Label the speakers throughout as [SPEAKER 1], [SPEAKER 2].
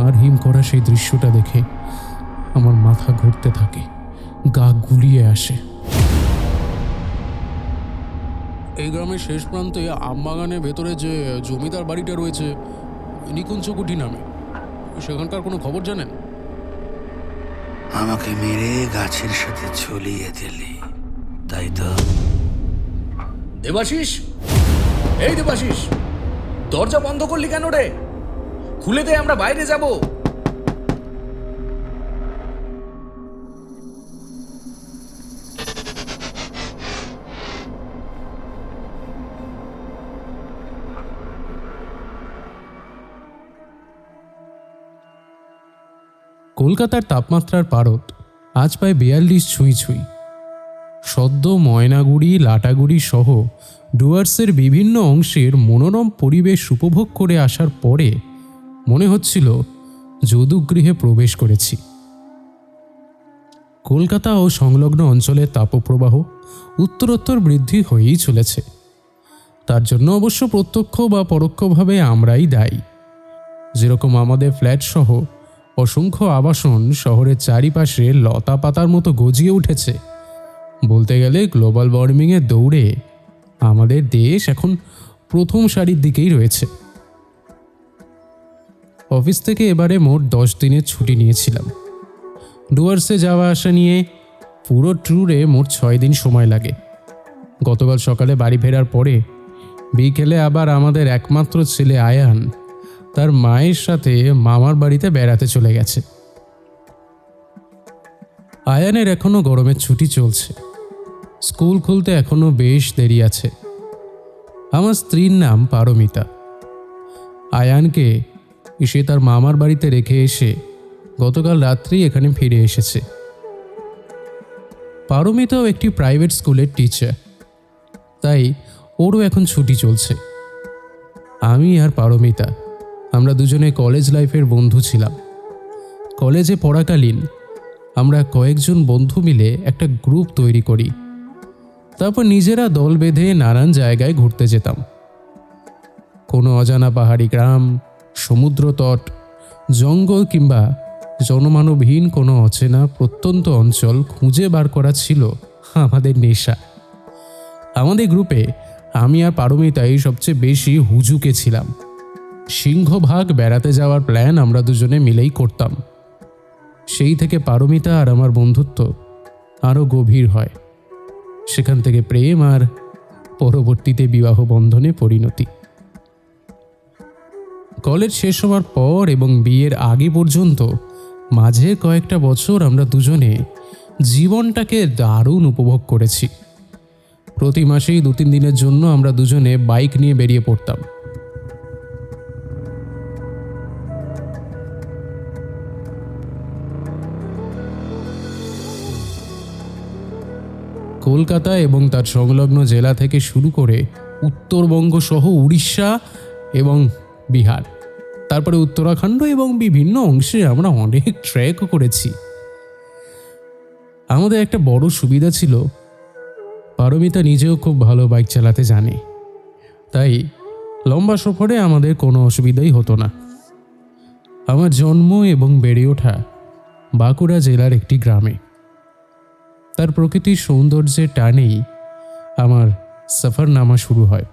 [SPEAKER 1] হাড় হিম করা সেই দৃশ্যটা দেখে আমার মাথা ঘুরতে থাকে, গা গুলিয়ে আসে। এই গ্রামের শেষ প্রান্তে আমবাগানের ভেতরে যে জমিদার বাড়িটা রয়েছে নিকুঞ্জকুটি নামে, সেখানকার কোনো খবর জানেন?
[SPEAKER 2] আমাকে মেরে গাছের সাথে ঝুলিয়ে দিলি, তাই তো?
[SPEAKER 3] দেবাশিস, এই দেবাশিস, দরজা বন্ধ করলি কেন রে? খুলে দে, আমরা বাইরে যাব।
[SPEAKER 1] কলকাতার তাপমাত্রার পারদ আজ প্রায় 42 ছুঁই ছুঁই। সদ্য ময়নাগুড়ি, লাটাগুড়ি সহ ডুয়ার্সের বিভিন্ন অংশের মনোরম পরিবেশ উপভোগ করে আসার পরে মনে হচ্ছিল যদুগৃহে প্রবেশ করেছি। কলকাতা ও সংলগ্ন অঞ্চলের তাপপ্রবাহ উত্তরোত্তর বৃদ্ধি হয়েই চলেছে। তার জন্য অবশ্য প্রত্যক্ষ বা পরোক্ষভাবে আমরাই দায়ী। যেরকম আমাদের ফ্ল্যাট সহ অসংখ্য আবাসন শহরের চারিপাশে লতা পাতার মতো গজিয়ে উঠেছে, বলতে গেলে গ্লোবাল ওয়ার্মিংয়ের দৌড়ে আমাদের দেশ এখন প্রথম সারির দিকেই রয়েছে। অফিস থেকে এবারে মোট 10 দিনের ছুটি নিয়েছিলাম। ডুয়ার্সে যাওয়া আসা নিয়ে পুরো ট্যুরে মোট 6 দিন সময় লাগে। গতকাল সকালে বাড়ি ফেরার পরে বিকেলে আবার আমাদের একমাত্র ছেলে আয়ান তার মায়ের সাথে মামার বাড়িতে বেড়াতে চলে গেছে। আয়ানের এখনো গরমের ছুটি চলছে, স্কুল খুলতে এখনো বেশ দেরি আছে। আমার স্ত্রীর নাম পারমিতা। আয়ানকে সে তার মামার বাড়িতে রেখে এসে গতকাল রাত্রেই এখানে ফিরে এসেছে। পারমিতাও একটি প্রাইভেট স্কুলের টিচার, তাই ওরও এখন ছুটি চলছে। আমি আর পারমিতা আমরা দুজনে কলেজ লাইফের বন্ধু ছিলাম। কলেজে পড়াকালীন আমরা কয়েকজন বন্ধু মিলে একটা গ্রুপ তৈরি করি, তারপর নিজেরা দল বেঁধে নানান জায়গায় ঘুরতে যেতাম। কোনো অজানা পাহাড়ি গ্রাম, সমুদ্র তট, জঙ্গল কিংবা জনমানবহীন কোনো অচেনা প্রত্যন্ত অঞ্চল খুঁজে বার করা ছিল আমাদের নেশা। আমাদের গ্রুপে আমি আর পারমিতাই সবচেয়ে বেশি হুজুকে ছিলাম। সিংহভাগ বেড়াতে যাওয়ার প্ল্যান আমরা দুজনে মিলেই করতাম। সেই থেকে পারমিতা আর আমার বন্ধুত্ব আরও গভীর হয়। সেখান থেকে প্রেম আর পরবর্তীতে বিবাহ বন্ধনে পরিণতি। কলেজ শেষ হওয়ার পর এবং বিয়ের আগে পর্যন্ত মাঝে কয়েকটা বছর আমরা দুজনে জীবনটাকে দারুণ উপভোগ করেছি। প্রতি মাসেই 2-3 দিনের জন্য আমরা দুজনে বাইক নিয়ে বেরিয়ে পড়তাম। কলকাতা এবং তার সংলগ্ন জেলা থেকে শুরু করে উত্তরবঙ্গ সহ উড়িষ্যা এবং বিহার, তারপরে উত্তরাখণ্ড এবং বিভিন্ন অংশে আমরা অনেক ট্রেকও করেছি। আমাদের একটা বড় সুবিধা ছিল, পারমিতা নিজেও খুব ভালো বাইক চালাতে জানে, তাই লম্বা সফরে আমাদের কোনো অসুবিধাই হতো না। আমার জন্ম এবং বেড়ে ওঠা বাঁকুড়া জেলার একটি গ্রামে। তার প্রকৃতির সৌন্দর্যের টানেই আমার সফরনামা শুরু হয়।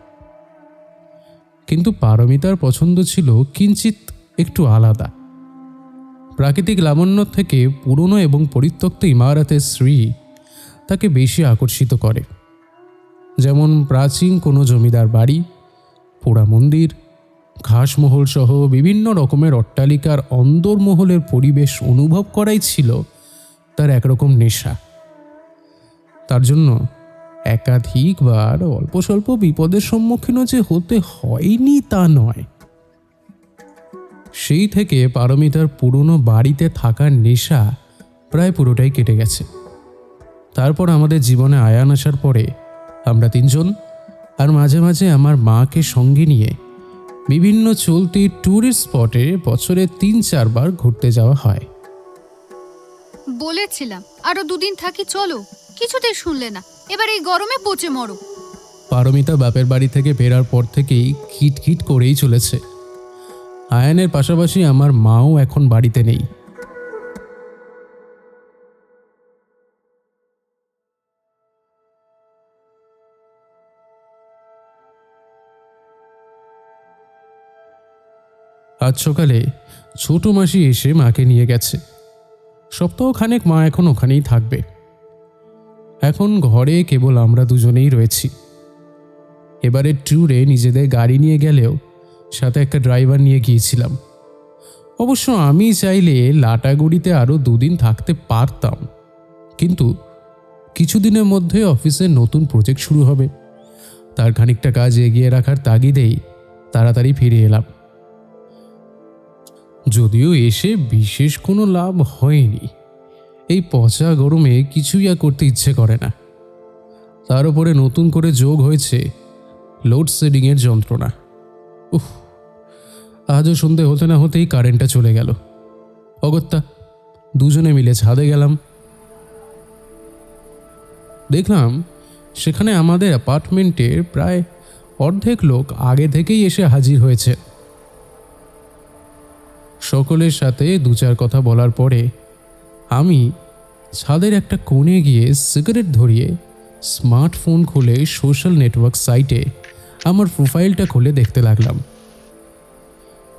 [SPEAKER 1] কিন্তু পারমিতার পছন্দ ছিল কিঞ্চিত একটু আলাদা। প্রাকৃতিক লাবণ্য থেকে পুরনো এবং পরিত্যক্ত ইমারতের শ্রী তাকে বেশি আকর্ষিত করে। যেমন প্রাচীন কোনো জমিদার বাড়ি, পোড়া মন্দির, ঘাসমহল সহ বিভিন্ন রকমের অট্টালিকার অন্দরমহলের পরিবেশ অনুভব করাই ছিল তার একরকম নেশা। তার জন্য একাধিকবার অল্প স্বল্প বিপদের সম্মুখীনও যে হতে হয়নি তা নয়। সেই থেকে পারমিতার পুরনো বাড়িতে থাকার নেশা প্রায় পুরোটাই কেটে গেছে। তারপর আমাদের জীবনে আয়ান আসার পরে আমরা 3 জন আর মাঝে মাঝে আমার মাকে সঙ্গে নিয়ে বিভিন্ন চলতি ট্যুরিস্ট স্পটে বছরে 3-4 বার ঘুরতে যাওয়া হয়।
[SPEAKER 4] বলেছিলাম আরো 2 দিন থাকি চলো, কিছুতেই শুনলে না। এবার এই গরমে পচে মরো।
[SPEAKER 1] পারমিতা বাপের বাড়ি থেকে ফেরার পর থেকেই খিটখিট করেই চলেছে। আয়ানের পাশাপাশি আমার মাও এখন বাড়িতে নেই। আজ সকালে ছোট মাসি এসে মাকে নিয়ে গেছে। সপ্তাহখানেক মা এখন ওখানেই থাকবে। এখন ঘরে কেবল আমরা দুজনেই রয়েছি। এবারে ট্যুরে নিজেদের গাড়ি নিয়ে গেলেও সাথে একটা ড্রাইভার নিয়ে গিয়েছিলাম। অবশ্য আমি চাইলে লাটাগুড়িতে আরও 2 দিন থাকতে পারতাম, কিন্তু কিছুদিনের মধ্যে অফিসের নতুন প্রজেক্ট শুরু হবে, তার খানিকটা কাজ এগিয়ে রাখার তাগিদেই তাড়াতাড়ি ফিরে এলাম। যদিও এসে বিশেষ কোনো লাভ হয়নি। এই পচা গরমে কিছুই আর করতে ইচ্ছে করে না। তার উপরে নতুন করে যোগ হয়েছে লোডশেডিংয়ের যন্ত্রণা। আজও সন্ধে হতে না হতেই কারেন্টটা চলে গেল। অগত্যা দুজনে মিলে ছাদে গেলাম। দেখলাম সেখানে আমাদের অ্যাপার্টমেন্টের প্রায় অর্ধেক লোক আগে থেকেই এসে হাজির হয়েছে। সকলের সাথে 2-4 কথা বলার পরে আমি ছাদের একটা কোণে গিয়ে সিগারেট ধরিয়ে স্মার্টফোন খুলে সোশ্যাল নেটওয়ার্ক সাইটে আমার প্রোফাইলটা খুলে দেখতে লাগলাম।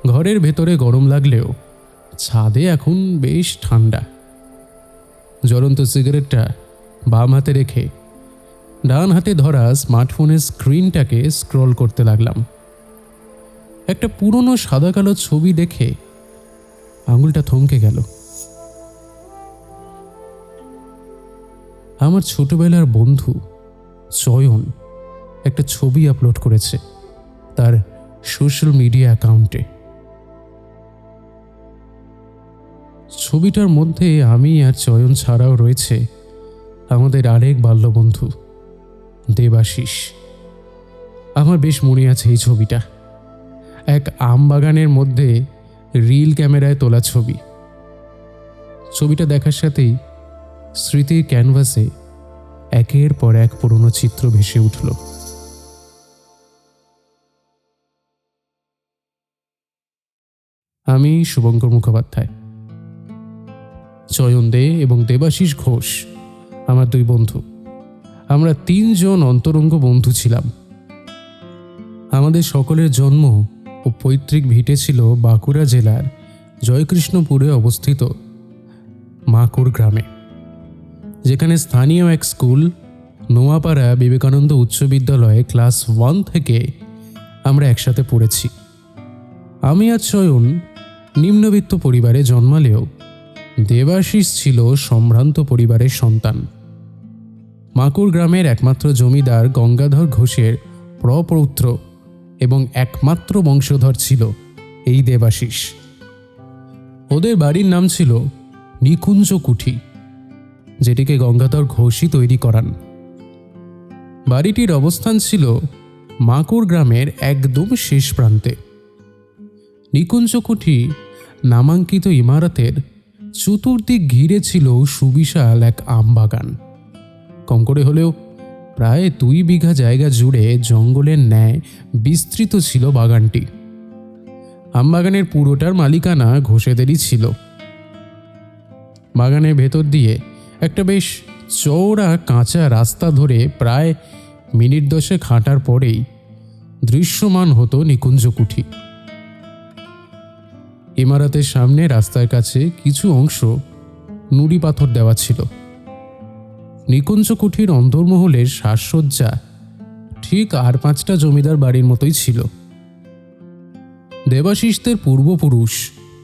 [SPEAKER 1] ঘরের ভেতরে গরম লাগলেও ছাদে এখন বেশ ঠান্ডা। জ্বলন্ত সিগারেটটা বাম হাতে রেখে ডান হাতে ধরা স্মার্টফোনের স্ক্রিনটাকে স্ক্রল করতে লাগলাম। একটা পুরনো সাদা কালো ছবি দেখে আঙুলটা থমকে গেল। আমার ছোটবেলার বন্ধু চয়ন একটা ছবি আপলোড করেছে তার সোশ্যাল মিডিয়া অ্যাকাউন্টে। ছবিটার মধ্যে আমি আর চয়ন ছাড়াও রয়েছে আমাদের আরেক বাল্যবন্ধু দেবাশিস। আমার বেশ মনে আছে এই ছবিটা। এক আম বাগানের মধ্যে রিল ক্যামেরায় তোলা ছবি। ছবিটা দেখার সাথেই স্মৃতির ক্যানভাসে একের পর এক পুরনো চিত্র ভেসে উঠল। আমি শুভঙ্কর মুখোপাধ্যায়। চয়ন দে এবং দেবাশিস ঘোষ আমার 2 বন্ধু। আমরা 3 জন অন্তরঙ্গ বন্ধু ছিলাম। আমাদের সকলের জন্ম ও পৈতৃক ভিটে ছিল বাঁকুড়া জেলার জয়কৃষ্ণপুরে অবস্থিত মাকুড় গ্রামে, যেখানে স্থানীয় এক স্কুল নোয়াপাড়া বিবেকানন্দ উচ্চ বিদ্যালয়ে ক্লাস 1 থেকে আমরা একসাথে পড়েছি। আমি আর চয়ন নিম্নবিত্ত পরিবারে জন্মালেও দেবাশিস ছিল সম্ভ্রান্ত পরিবারের সন্তান। মাকুড় গ্রামের একমাত্র জমিদার গঙ্গাধর ঘোষের প্রপৌত্র এবং একমাত্র বংশধর ছিল এই দেবাশিস। ওদের বাড়ির নাম ছিল নিকুঞ্জ কুঠি, যেটিকে গঙ্গাধর ঘোষই তৈরি করান। বাড়িটির অবস্থান ছিল মাকুড় গ্রামের একদম শেষ প্রান্তে। নিকুঞ্জ কুঠি নামাঙ্কিত ইমারতের চতুর্দিক ঘিরে ছিল সুবিশাল এক আম বাগান। কম করে হলেও প্রায় 2 বিঘা জায়গা জুড়ে জঙ্গলের ন্যায় বিস্তৃত ছিল বাগানটি। আমবাগানের পুরোটার মালিকানা ঘোষেদেরই ছিল। বাগানের ভেতর দিয়ে একটা বেশ চওড়া কাঁচা রাস্তা ধরে প্রায় মিনিট 10 হাঁটার পরেই দৃশ্যমান হতো নিকুঞ্জ কুঠি। ইমারতের সামনে রাস্তার কাছে কিছু অংশ নুড়ি পাথর দেওয়া ছিল। নিকুঞ্জ কুঠির অন্দরমহলের সাজসজ্জা ঠিক আর 5টা জমিদার বাড়ির মতোই ছিল। দেবাশিসদের পূর্বপুরুষ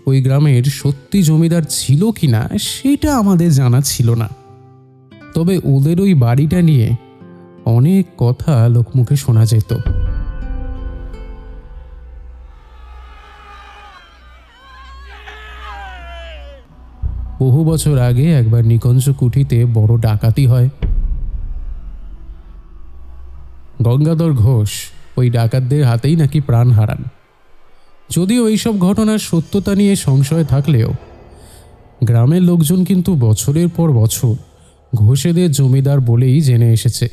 [SPEAKER 1] ওই গ্রামের সত্যি জমিদার ছিল কিনা সেটা আমাদের জানা ছিল না, তবে ওদের ওই বাড়িটা নিয়ে অনেক কথা লোকমুখে শোনা যেত। বহু বছর আগে একবার নিকুঞ্জ কুঠিতে বড় ডাকাতি হয়। গঙ্গাধর ঘোষ ওই ডাকাতদের হাতেই নাকি প্রাণ হারান। যদিও এইসব ঘটনার সত্যতা নিয়ে সংশয় থাকলেও গ্রামের লোকজন কিন্তু বছরের পর বছর ঘোষেদের জমিদার বলেই জেনে এসেছে।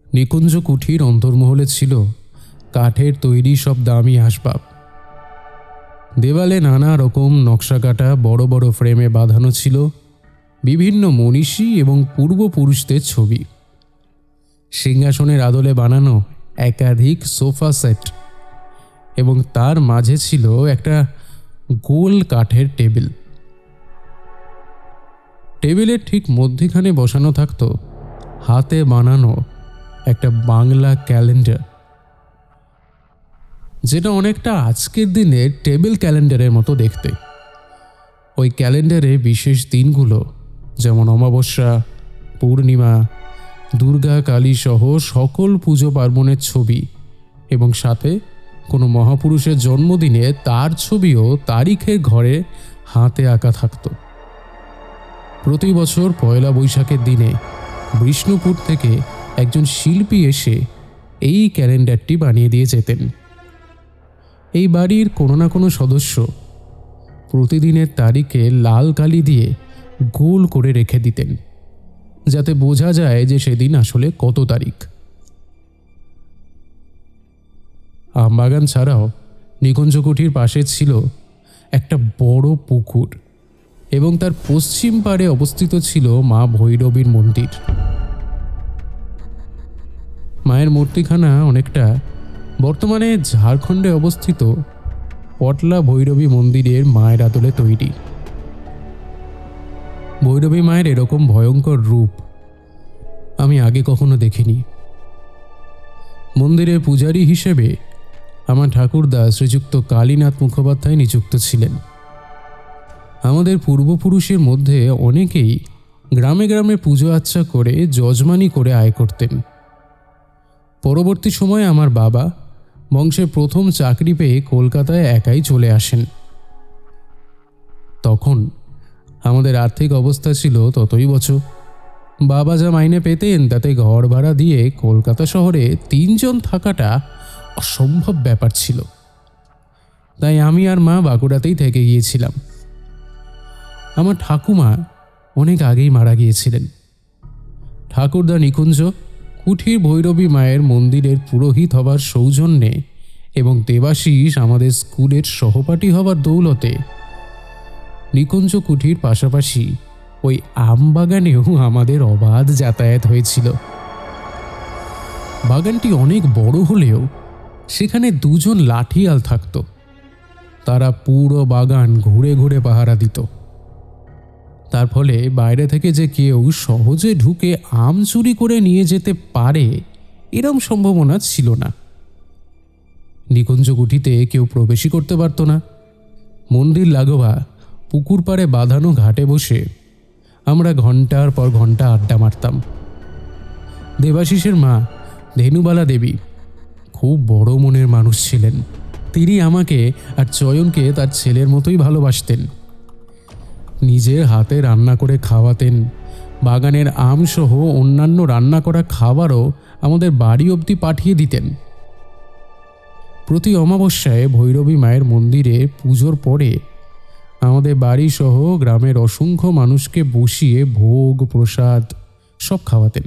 [SPEAKER 1] নিকুঞ্জ কুঠির অন্তর্মহলে ছিল কাঠের তৈরি সব দামি আসবাব। দেওয়ালে নানা রকম নকশা কাটা বড় বড় ফ্রেমে বাঁধানো ছিল বিভিন্ন মনীষী এবং পূর্বপুরুষদের ছবি। সিংহাসনের আদলে বানানো একাধিক সোফা সেট এবং তার মাঝে ছিল একটা গোল কাঠের টেবিল। টেবিলের ঠিক মধ্যখানে বসানো থাকতো হাতে বানানো একটা বাংলা ক্যালেন্ডার, যেটা অনেকটা আজকের দিনের টেবিল ক্যালেন্ডারের মতো দেখতে। ওই ক্যালেন্ডারে বিশেষ দিনগুলো যেমন অমাবস্যা, পূর্ণিমা, দুর্গা, কালী সহ সকল পুজো পার্বণের ছবি এবং সাথে কোনো মহাপুরুষের জন্মদিনে তার ছবিও তারিখের ঘরে হাতে আঁকা থাকত। প্রতি বছর পয়লা বৈশাখের দিনে বিষ্ণুপুর থেকে একজন শিল্পী এসে এই ক্যালেন্ডারটি বানিয়ে দিয়ে যেতেন। এই বাড়ির কোনো না কোনো সদস্য প্রতিদিনের তারিখে লাল কালি দিয়ে গোল করে রেখে দিতেন, যাতে বোঝা যায় যে সেদিন আসলে কত তারিখ। আমবাগান ছাড়াও নিকুঞ্জকুঠির পাশে ছিল একটা বড় পুকুর এবং তার পশ্চিম পাড়ে অবস্থিত ছিল মা ভৈরবীর মন্দির। মায়ের মূর্তিখানা অনেকটা বর্তমানে ঝাড়খণ্ডে অবস্থিত পটলা ভৈরবী মন্দিরের মায়ের আদলে তৈরি। ভৈরবী মায়ের এরকম ভয়ঙ্কর রূপ আমি আগে কখনো দেখিনি। মন্দিরের পূজারী হিসেবে আমার ঠাকুরদা শ্রীযুক্ত কালীনাথ মুখোপাধ্যায় নিযুক্ত ছিলেন। আমাদের পূর্বপুরুষের মধ্যে অনেকেই গ্রামে গ্রামে পুজো আচ্চা করে যজমানি করে আয় করতেন। পরবর্তী সময়ে আমার বাবা বংশের প্রথম চাকরি পেয়ে কলকাতায় একাই চলে আসেন। তখন আমাদের আর্থিক অবস্থা ছিল ততই বছর। বাবা যা মাইনে পেতেন তাতে ঘর ভাড়া দিয়ে কলকাতা শহরে 3 জন থাকাটা অসম্ভব ব্যাপার ছিল। তাই আমি আর মা বাঁকুড়াতেই থেকে গিয়েছিলাম। আমার ঠাকুমা অনেক আগেই মারা গিয়েছিলেন। ঠাকুরদা নিকুঞ্জ কুঠির ভৈরবী মায়ের মন্দিরের পুরোহিত হবার সৌজন্যে এবং দেবাশিস আমাদের স্কুলের সহপাঠী হবার দৌলতে নিকুঞ্জ কুঠির পাশাপাশি ওই আমবাগানেও আমাদের অবাধ যাতায়াত হয়েছিল। বাগানটি অনেক বড় হলেও সেখানে 2 জন লাঠিয়াল থাকত। তারা পুরো বাগান ঘুরে ঘুরে পাহারা দিত। তার ফলে বাইরে থেকে যে কেউ সহজে ঢুকে আম চুরি করে নিয়ে যেতে পারে এরম সম্ভাবনা ছিল না। নিকুঞ্জকুঠিতে কেউ প্রবেশই করতে পারত না। মন্দির লাগোয়া পুকুর পাড়ে বাঁধানো ঘাটে বসে আমরা ঘন্টার পর ঘন্টা আড্ডা মারতাম। দেবাশিসের মা ধেনুবালা দেবী খুব বড় মনের মানুষ ছিলেন। তিনি আমাকে আর চয়নকে তার ছেলের মতোই ভালোবাসতেন। নিজের হাতে রান্না করে খাওয়াতেন। বাগানের আম সহ অন্যান্য রান্না করা খাবারও আমাদের বাড়ি অবধি পাঠিয়ে দিতেন। প্রতি অমাবস্যায় ভৈরবী মায়ের মন্দিরে পুজোর পরে আমাদের বাড়ি সহ গ্রামের অসংখ্য মানুষকে বসিয়ে ভোগ প্রসাদ সব খাওয়াতেন।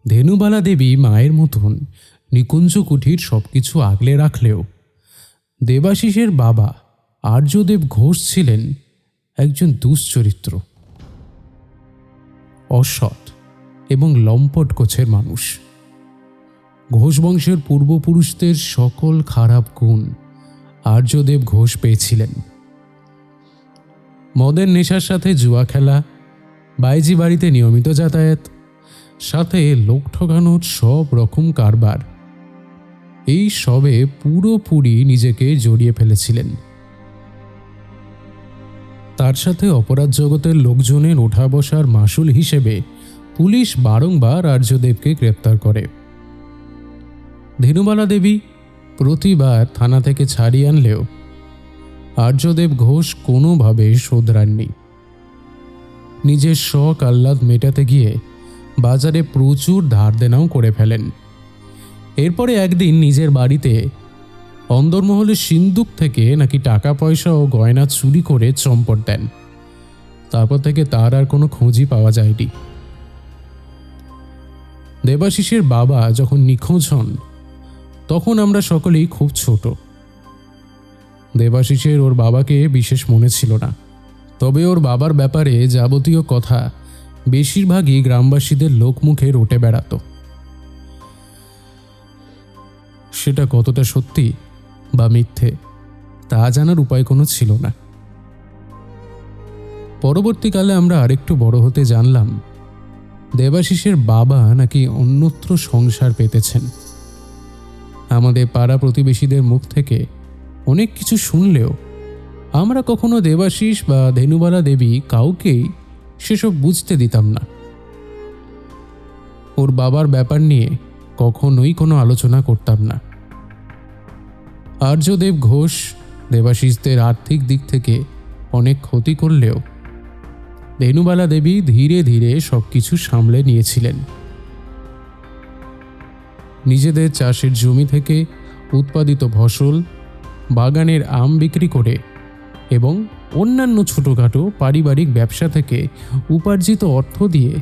[SPEAKER 1] ধেনুবালা দেবী মায়ের মতন নিকুঞ্জকুঠির সব কিছু আগলে রাখলেও দেবাশিসের বাবা আর্যদেব ঘোষ ছিলেন একজন দুশ্চরিত্র, অসৎ এবং লম্পট গোছের মানুষ। ঘোষ বংশের পূর্বপুরুষদের সকল খারাপ গুণ আর্যদেব ঘোষ পেয়েছিলেন। মদের নেশার সাথে জুয়া খেলা, বাইজি বাড়িতে নিয়মিত যাতায়াত, সাথে লোক ঠকানোর সব রকম কারবার, এই সবে পুরোপুরি নিজেকে জড়িয়ে ফেলেছিলেন। তার সাথে অপরাধ জগতের লোকজনের ওঠা বসার মাসুল হিসেবে পুলিশ বারংবার আর্যদেবকে গ্রেপ্তার করে। ধেনুবালা দেবী প্রতিবার থানা থেকে ছাড়িয়ে আনলেও আর্যদেব ঘোষ কোনোভাবে শোধরাননি। নিজের শখ আহ্লাদ মেটাতে গিয়ে বাজারে প্রচুর ধার দেনাও করে ফেলেন। এরপরে একদিন নিজের বাড়িতে অন্দরমহলের সিন্দুক থেকে নাকি টাকা পয়সা ও গয়না চুরি করে চম্পট দেন। তারপর থেকে তার আর কোনো খোঁজই পাওয়া যায়নি। দেবাশিসের বাবা যখন নিখোঁজ হন তখন আমরা সকলেই খুব ছোট। দেবাশিসের ওর বাবাকে বিশেষ মনে ছিল না, তবে ওর বাবার ব্যাপারে যাবতীয় কথা বেশিরভাগই গ্রামবাসীদের লোকমুখে রটে বেড়াত। সেটা কতটা সত্যি বা মিথ্যে তা জানার উপায় কোনো ছিল না। পরবর্তীকালে আমরা আরেকটু বড় হতে জানলাম দেবাশিসের বাবা নাকি অন্যত্র সংসার পেতেছেন। আমাদের পাড়া প্রতিবেশীদের মুখ থেকে অনেক কিছু শুনলেও আমরা কখনো দেবাশিস বা ধেনুবালা দেবী কাউকেই সেসব বুঝতে দিতাম না। ওর বাবার ব্যাপার নিয়ে কখনোই কোনো আলোচনা করতাম না। আর্যদেব ঘোষ দেবাশিসদের আর্থিক দিক থেকে অনেক ক্ষতি করলেও ধেনুবালা দেবী ধীরে ধীরে সবকিছু সামলে নিয়েছিলেন। নিজেদের চাষের জমি থেকে উৎপাদিত ফসল, বাগানের আম বিক্রি করে এবং অন্যান্য ছোটোখাটো পারিবারিক ব্যবসা থেকে উপার্জিত অর্থ দিয়ে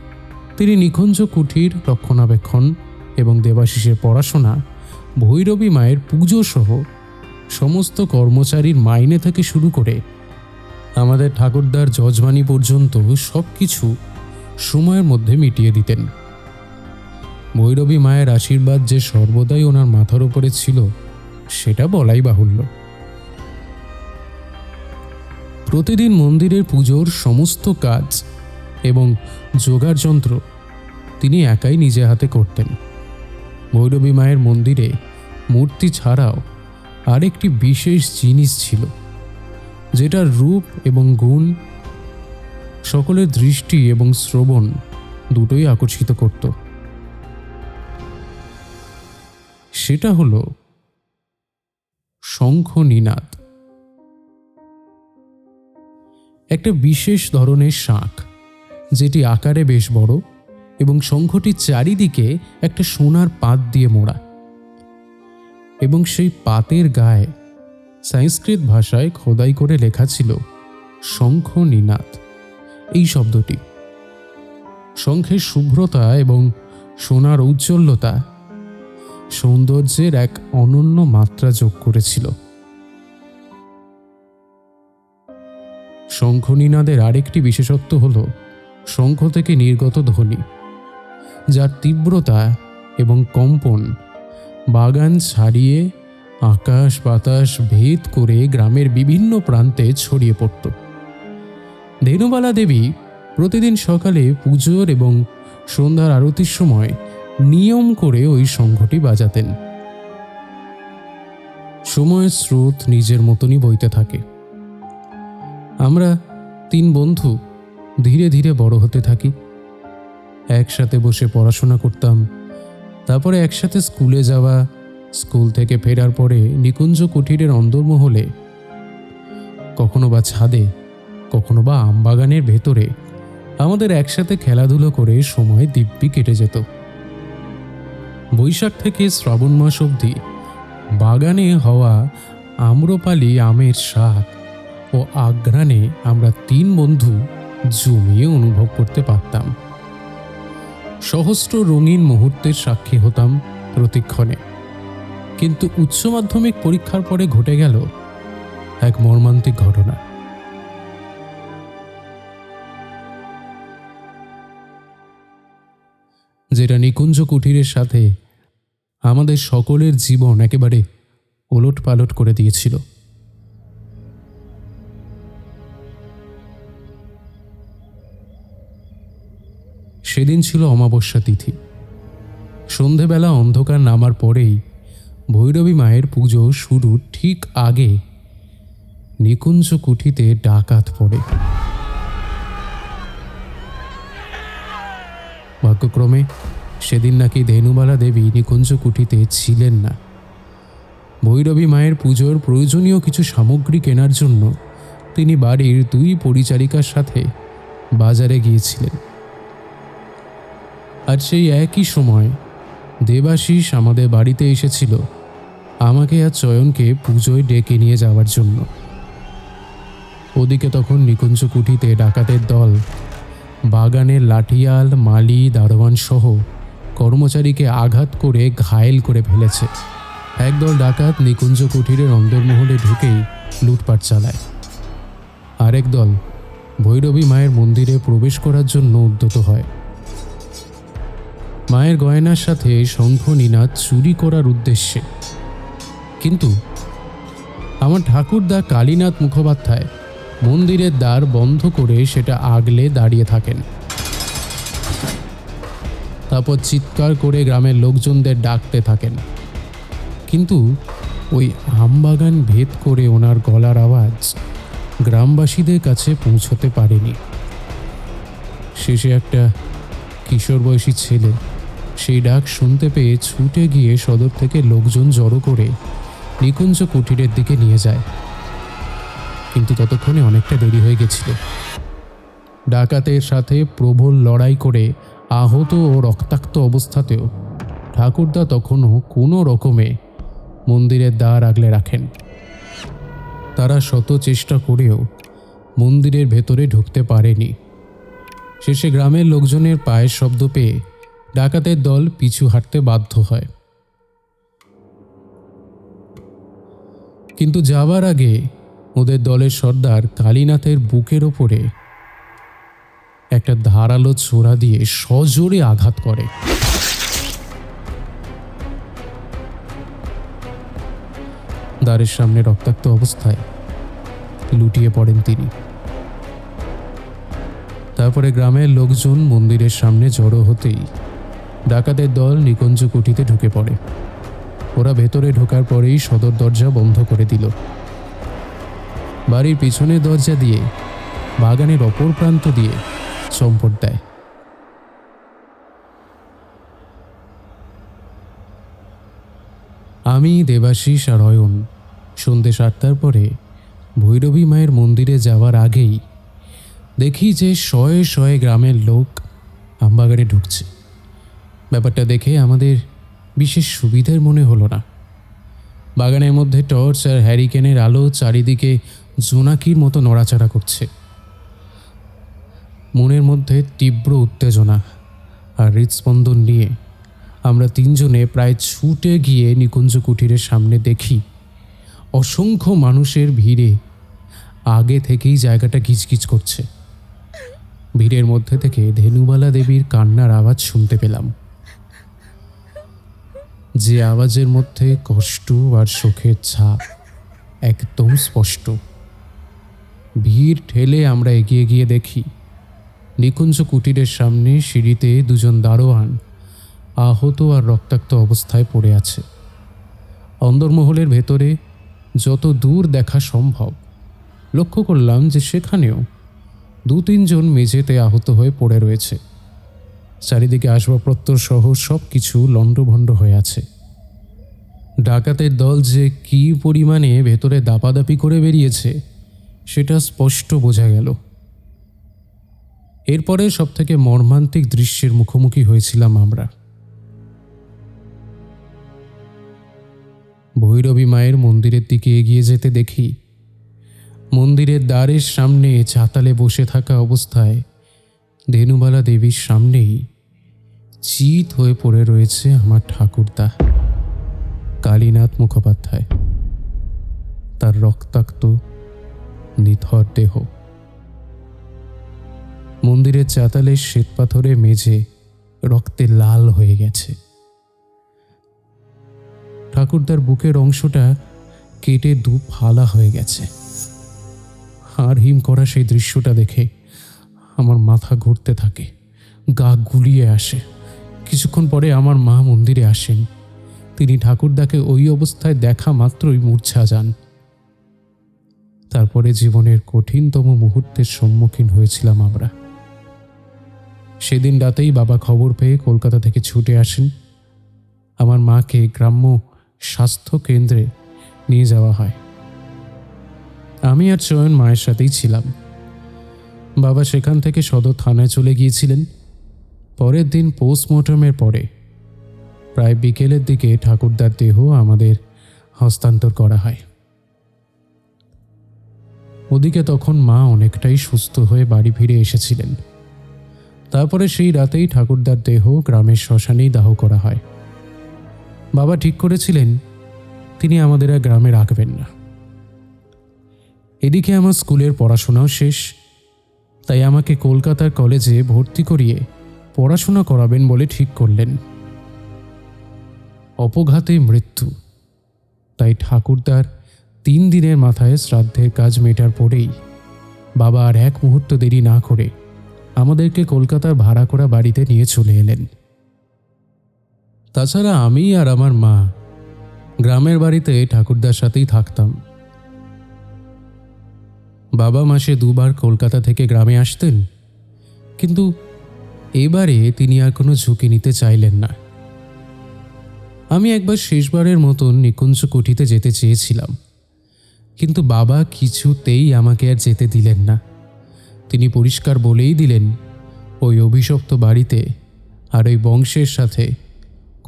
[SPEAKER 1] তিনি নিকুঞ্জ কুঠির রক্ষণাবেক্ষণ এবং দেবাশিসের পড়াশোনা, ভৈরবী মায়ের পুজো সহ সমস্ত কর্মচারীর মাইনে থেকে শুরু করে আমাদের ঠাকুরদার যজমানি পর্যন্ত সব কিছু সময়ের মধ্যে মিটিয়ে দিতেন। ভৈরবী মায়ের আশীর্বাদ যে সর্বদাই ওনার মাথার উপরে ছিল সেটা বলাই বাহুল্য। প্রতিদিন মন্দিরের পুজোর সমস্ত কাজ এবং জোগাড় যন্ত্র তিনি একাই নিজে হাতে করতেন। ভৈরবী মায়ের মন্দিরে মূর্তি ছাড়াও আরেকটি বিশেষ জিনিস ছিল, যেটার রূপ এবং গুণ সকলের দৃষ্টি এবং শ্রবণ দুটোই আকর্ষিত করত। সেটা হলো শঙ্খ নিনাদ, একটা বিশেষ ধরনের শাঁখ যেটি আকারে বেশ বড় এবং শঙ্খটির চারিদিকে একটা সোনার পাত দিয়ে মোড়া, এবং সেই পাতের গায়ে সংস্কৃত ভাষায় খোদাই করে লেখা ছিল শঙ্খ নিনাদ এই শব্দটি। শঙ্খের শুভ্রতা এবং সোনার ঔজ্জ্বল্যতা সৌন্দর্যের এক অনন্য মাত্রা যোগ করেছিল। শঙ্খ নিনাদের আরেকটি বিশেষত্ব হল শঙ্খ থেকে নির্গত ধ্বনি, যার তীব্রতা এবং কম্পন বাগান ছাড়িয়ে আকাশ বাতাস ভেদ করে গ্রামের বিভিন্ন প্রান্তে ছড়িয়ে পড়ত। ধেনুবালা দেবী প্রতিদিন সকালে পুজোর এবং সন্ধ্যার আরতির সময় নিয়ম করে ওই শঙ্খটি বাজাতেন। সময়ের স্রোত নিজের মতনই বইতে থাকে। আমরা 3 বন্ধু ধীরে ধীরে বড় হতে থাকি। একসাথে বসে পড়াশোনা করতাম, তারপরে একসাথে স্কুলে যাওয়া, স্কুল থেকে ফেরার পরে নিকুঞ্জ কুঠিরের অন্দরমহলে, কখনো বা ছাদে, কখনো বা আমবাগানের ভেতরে আমাদের একসাথে খেলাধুলো করে সময় দিব্যি কেটে যেত। বৈশাখ থেকে শ্রাবণ মাস অবধি বাগানে হওয়া আম্রপালি আমের স্বাদ ও আঘ্রাণে আমরা 3 বন্ধু জমিয়ে অনুভব করতে পারতাম। সহস্র রঙিন মুহূর্তের সাক্ষী হতাম প্রতিক্ষণে। কিন্তু উচ্চ মাধ্যমিক পরীক্ষার পরে ঘটে গেল এক মর্মান্তিক ঘটনা। যেটা নিকুঞ্জ কুঠিরের সাথে আমাদের সকলের জীবন একেবারে ওলট পালট করে দিয়েছিল। সেদিন ছিল অমাবস্যা তিথি। সন্ধেবেলা অন্ধকার নামার পরেই ভৈরবী মায়ের পুজো শুরুর ঠিক আগে নিকুঞ্জ কুঠিতে ডাকাত পড়ে। ভাগ্যক্রমে সেদিন নাকি ধেনুবালা দেবী নিকুঞ্জ কুঠিতে ছিলেন না। ভৈরবী মায়ের পুজোর প্রয়োজনীয় কিছু সামগ্রী কেনার জন্য তিনি বাড়ির 2 পরিচারিকার সাথে বাজারে গিয়েছিলেন। আর সেই একই সময় দেবাশিস আমাদের বাড়িতে এসেছিল আমাকে আর চয়নকে পুজোয় ডেকে নিয়ে যাওয়ার জন্য। ওদিকে তখন নিকুঞ্জ কুঠিতে ডাকাতের দল বাগানের লাঠিয়াল, মালি, দারোয়ান সহ কর্মচারীকে আঘাত করে ঘায়েল করে ফেলেছে। একদল ডাকাত নিকুঞ্জ কুঠিরের অন্দরমহলে ঢুকেই লুটপাট চালায়। আরেক দল ভৈরবী মায়ের মন্দিরে প্রবেশ করার জন্য উদ্যত হয়। মায়ের গয়নার সাথে শঙ্খ নিনাদ চুরি করার উদ্দেশ্যে। কিন্তু আমার ঠাকুরদা কালীনাথ মুখোপাধ্যায় মন্দিরের দ্বার বন্ধ করে সেটা আগলে দাঁড়িয়ে থাকেন। তারপর চিৎকার করে গ্রামের লোকজনদের ডাকতে থাকেন, কিন্তু ওই আমবাগান ভেদ করে ওনার গলার আওয়াজ গ্রামবাসীদের কাছে পৌঁছতে পারেনি। শেষে একটা কিশোর বয়সী ছেলে সেই ডাক শুনতে পেয়ে ছুটে গিয়ে সদর থেকে লোকজন জড়ো করে নিকুঞ্জ কুঠিরের দিকে নিয়ে যায়। কিন্তু ততক্ষণে অনেকটা দেরি হয়ে গেছিল। ডাকাতের সাথে প্রবল লড়াই করে আহত ও রক্তাক্ত অবস্থাতেও ঠাকুরদা তখনও কোনো রকমে মন্দিরের দ্বার আগলে রাখেন। তারা শত চেষ্টা করেও মন্দিরের ভেতরে ঢুকতে পারেনি। শেষে গ্রামের লোকজনের পায়ের শব্দ পেয়ে ডাকাতের দল পিছু হাঁটতে বাধ্য হয়। কিন্তু যাবার আগে ওদের দলের সর্দার কালীনাথের বুকের ওপরে একটা ধারালো ছোরা দিয়ে সজোরে আঘাত করে। দ্বারের সামনে রক্তাক্ত অবস্থায় লুটিয়ে পড়েন তিনি। তারপরে গ্রামের লোকজন মন্দিরের সামনে জড়ো হতেই ডাকাতের দল নিকুঞ্জ কুঠিতে ঢুকে পড়ে। ওরা ভেতরে ঢোকার পরেই সদর দরজা বন্ধ করে দিল। বাড়ির পিছনের দরজা দিয়ে বাগানের অপর প্রান্ত দিয়ে চম্পট দেয়। আমি, দেবাশিস আর অয়ন সন্ধ্যে 7টার পরে ভৈরবী মায়ের মন্দিরে যাওয়ার আগেই দেখি যে শয়ে শয়ে গ্রামের লোক আমবাগানে ঢুকছে। ব্যাপারটা দেখে আমাদের বিশেষ সুবিধার মনে হলো না। বাগানের মধ্যে টর্চ আর হ্যারিকেনের আলো চারিদিকে জোনাকির মতো নড়াচড়া করছে। মনের মধ্যে তীব্র উত্তেজনা আর হৃদস্পন্দন নিয়ে আমরা তিনজনে প্রায় ছুটে গিয়ে নিকুঞ্জ কুঠিরের সামনে দেখি অসংখ্য মানুষের ভিড়ে আগে থেকেই জায়গাটা গিজগিজ করছে। ভিড়ের মধ্যে থেকে ধেনুবালা দেবীর কান্নার আওয়াজ শুনতে পেলাম, যে আওয়াজের মধ্যে কষ্ট আর শোকের ছাপ একদম স্পষ্ট। ভিড় ঠেলে আমরা এগিয়ে গিয়ে দেখি নিকুঞ্জ কুটিরের সামনে সিঁড়িতে দুজন দারোয়ান আহত আর রক্তাক্ত অবস্থায় পড়ে আছে। অন্দরমহলের ভেতরে যত দূর দেখা সম্ভব লক্ষ্য করলাম যে সেখানেও 2-3 জন মেঝেতে আহত হয়ে পড়ে রয়েছে। চারিদিকে আসবাবপত্র সহ সব কিছু লণ্ডভণ্ড হয়ে আছে। ডাকাতের দল যে কী পরিমাণে ভেতরে দাপাদাপি করে বেরিয়েছে সেটা স্পষ্ট বোঝা গেল। এরপরে সবথেকে মর্মান্তিক দৃশ্যের মুখোমুখি হয়েছিলাম আমরা। ভৈরবী মায়ের মন্দিরের দিকে এগিয়ে যেতে দেখি মন্দিরের দ্বারের সামনে চাতালে বসে থাকা অবস্থায় ধেনুবালা দেবীর সামনেই চিত হয়ে পড়ে রয়েছে আমার ঠাকুরদা কালীনাথ মুখোপাধ্যায়। তার রক্তাক্ত নিথর দেহ মন্দিরের চাতালের শ্বেতপাথরে মেঝে রক্তে লাল হয়ে গেছে। ঠাকুরদার বুকের অংশটা কেটে 2 ফালা হয়ে গেছে। হাড় হিম করা সেই দৃশ্যটা দেখে আমার মাথা ঘুরতে থাকে, গা গুলিয়ে আসে। কিছুক্ষণ পরে আমার মা মন্দিরে আসেন। তিনি ঠাকুরদাকে ওই অবস্থায় দেখা মাত্রই মূর্ছা যান। তারপরে জীবনের কঠিনতম মুহূর্তের সম্মুখীন হয়েছিলাম আমরা। সেদিন রাতেই বাবা খবর পেয়ে কলকাতা থেকে ছুটে আসেন। আমার মাকে গ্রাম্য স্বাস্থ্য কেন্দ্রে নিয়ে যাওয়া হয়। আমি আর চয়ন মায়ের সাথেই ছিলাম। বাবা সেখান থেকে সদর থানায় চলে গিয়েছিলেন। পরের দিন পোস্টমর্টমের পরে প্রায় বিকেলের দিকে ঠাকুরদার দেহ আমাদের হস্তান্তর করা হয়। ওদিকে তখন মা অনেকটাই সুস্থ হয়ে বাড়ি ফিরে এসেছিলেন। তারপরে সেই রাতেই ঠাকুরদার দেহ গ্রামের শ্মশানেই দাহ করা হয়। বাবা ঠিক করেছিলেন তিনি আমাদের আর গ্রামে রাখবেন না। এদিকে আমার স্কুলের পড়াশোনাও শেষ, তাই আমাকে কলকাতার কলেজে ভর্তি করিয়ে পড়াশোনা করাবেন বলে ঠিক করলেন। অপঘাতে মৃত্যু, তাই ঠাকুরদার 3 দিনের মাথায় শ্রাদ্ধের কাজ মেটার পরেই বাবা আর এক মুহূর্ত দেরি না করে আমাদেরকে কলকাতার ভাড়া করা বাড়িতে নিয়ে চলে এলেন। তাছাড়া আমি আর আমার মা গ্রামের বাড়িতে ঠাকুরদার সাথেই থাকতাম। বাবা মাসে 2 বার কলকাতা থেকে গ্রামে আসতেন, কিন্তু এবারে তিনি আর কোনো ঝুঁকি নিতে চাইলেন না। আমি একবার শেষবারের মতন নিকুঞ্জ কুঠিতে যেতে চেয়েছিলাম, কিন্তু বাবা কিছুতেই আমাকে আর যেতে দিলেন না। তিনি পরিষ্কার বলেই দিলেন, ওই অভিশপ্ত বাড়িতে আর ওই বংশের সাথে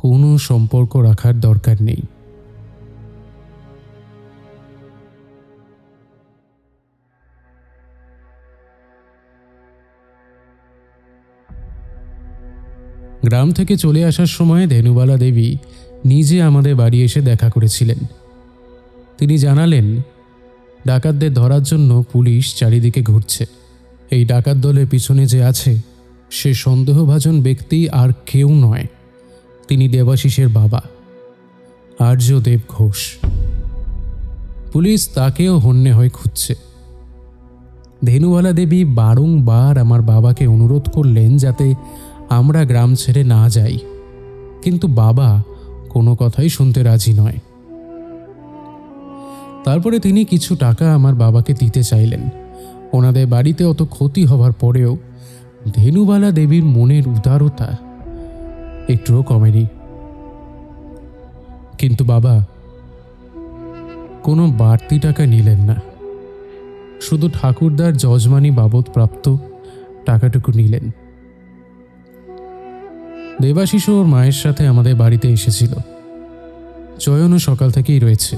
[SPEAKER 1] কোনো সম্পর্ক রাখার দরকার নেই। গ্রাম থেকে চলে আসার সময় ধেনুবালা দেবী নিজে আমাদের বাড়ি এসে দেখা করেছিলেন। তিনি জানালেন, ডাকাতদের ধরার জন্য পুলিশ চারিদিকে ঘুরছে। এই ডাকাত দলের পিছনে যে আছে সে সন্দেহভাজন ব্যক্তি আর কেউ নয়, তিনি দেবাশিসের বাবা আর্যদেব ঘোষ। পুলিশ তাকেও হন্যে হয়ে খুঁজছে। ধেনুবালা দেবী বারংবার আমার বাবাকে অনুরোধ করলেন যাতে আমরা গ্রাম ছেড়ে না যাই, কিন্তু বাবা কোনো কথাই শুনতে রাজি নয়। তারপরে তিনি কিছু টাকা আমার বাবাকে দিতে চাইলেন। ওনাদের বাড়িতে অত ক্ষতি হবার পরেও ধেনুবালা দেবীর মনের উদারতা একটুও কমেনি। কিন্তু বাবা কোনো বাড়তি টাকা নিলেন না, শুধু ঠাকুরদার যজমানি বাবদ প্রাপ্ত টাকাটুকু নিলেন। দেবাশিস ওর মায়ের সাথে আমাদের বাড়িতে এসেছিল। চয়নও সকাল থেকেই রয়েছে।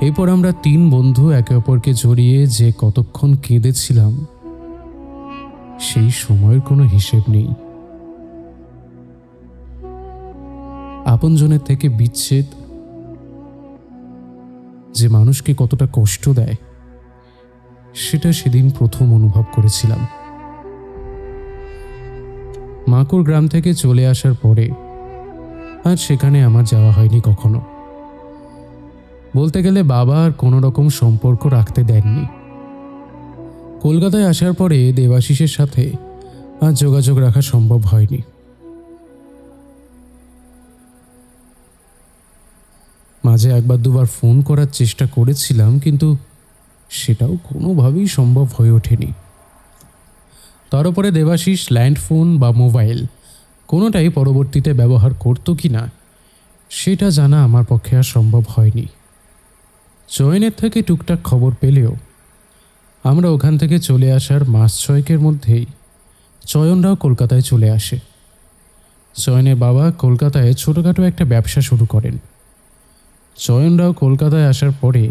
[SPEAKER 1] এরপর আমরা 3 বন্ধু একে অপরকে জড়িয়ে যে কতক্ষণ কেঁদেছিলাম, সেই সময়ের কোনো হিসেব নেই। আপনজনের থেকে বিচ্ছেদ যে মানুষকে কতটা কষ্ট দেয়, সেটা সেদিন প্রথম অনুভব করেছিলাম। মাকুর গ্রাম থেকে চলে আসার পরে আর সেখানে আমার যাওয়া হয়নি কখনো। বলতে গেলে বাবা আর কোনো রকম সম্পর্ক রাখতে দেননি। কলকাতায় আসার পরে দেবাশিসের সাথে আর যোগাযোগ রাখা সম্ভব হয়নি। মাঝে 1-2 বার ফোন করার চেষ্টা করেছিলাম, কিন্তু সেটাও কোনোভাবেই সম্ভব হয়ে ওঠেনি। তার উপরে দেবাশিস ল্যান্ড ফোন বা মোবাইল কোনোটাই পরবর্তীতে ব্যবহার করতো কি না সেটা জানা আমার পক্ষে আর সম্ভব হয়নি। চয়নের থেকে টুকটাক খবর পেলেও আমরা ওখান থেকে চলে আসার মাস 6 মধ্যেই চয়নরাও কলকাতায় চলে আসে। চয়নের বাবা কলকাতায় ছোটোখাটো একটা ব্যবসা শুরু করেন। চয়নরাও কলকাতায় আসার পরে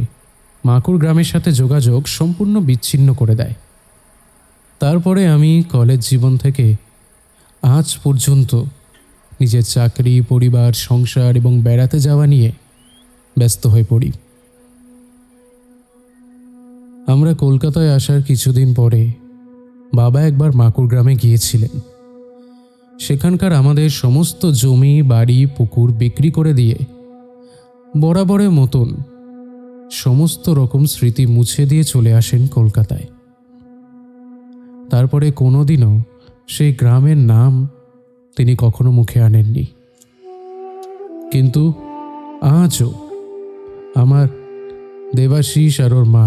[SPEAKER 1] মাকুর গ্রামের সাথে যোগাযোগ সম্পূর্ণ বিচ্ছিন্ন করে দেয়। তারপরে আমি কলেজ জীবন থেকে আজ পর্যন্ত নিজের চাকরি, পরিবার, সংসার এবং বেড়াতে যাওয়া নিয়ে ব্যস্ত হয়ে পড়ি। আমরা কলকাতায় আসার কিছুদিন পরে বাবা একবার মাকুর গ্রামে গিয়েছিলেন। সেখানকার আমাদের সমস্ত জমি, বাড়ি, পুকুর বিক্রি করে দিয়ে বরাবরের মতন সমস্ত রকম স্মৃতি মুছে দিয়ে চলে আসেন কলকাতায়। তারপরে কোনোদিনও সেই গ্রামের নাম তিনি কখনো মুখে আনেননি। কিন্তু আজও আমার দেবাশিস আর ওর মা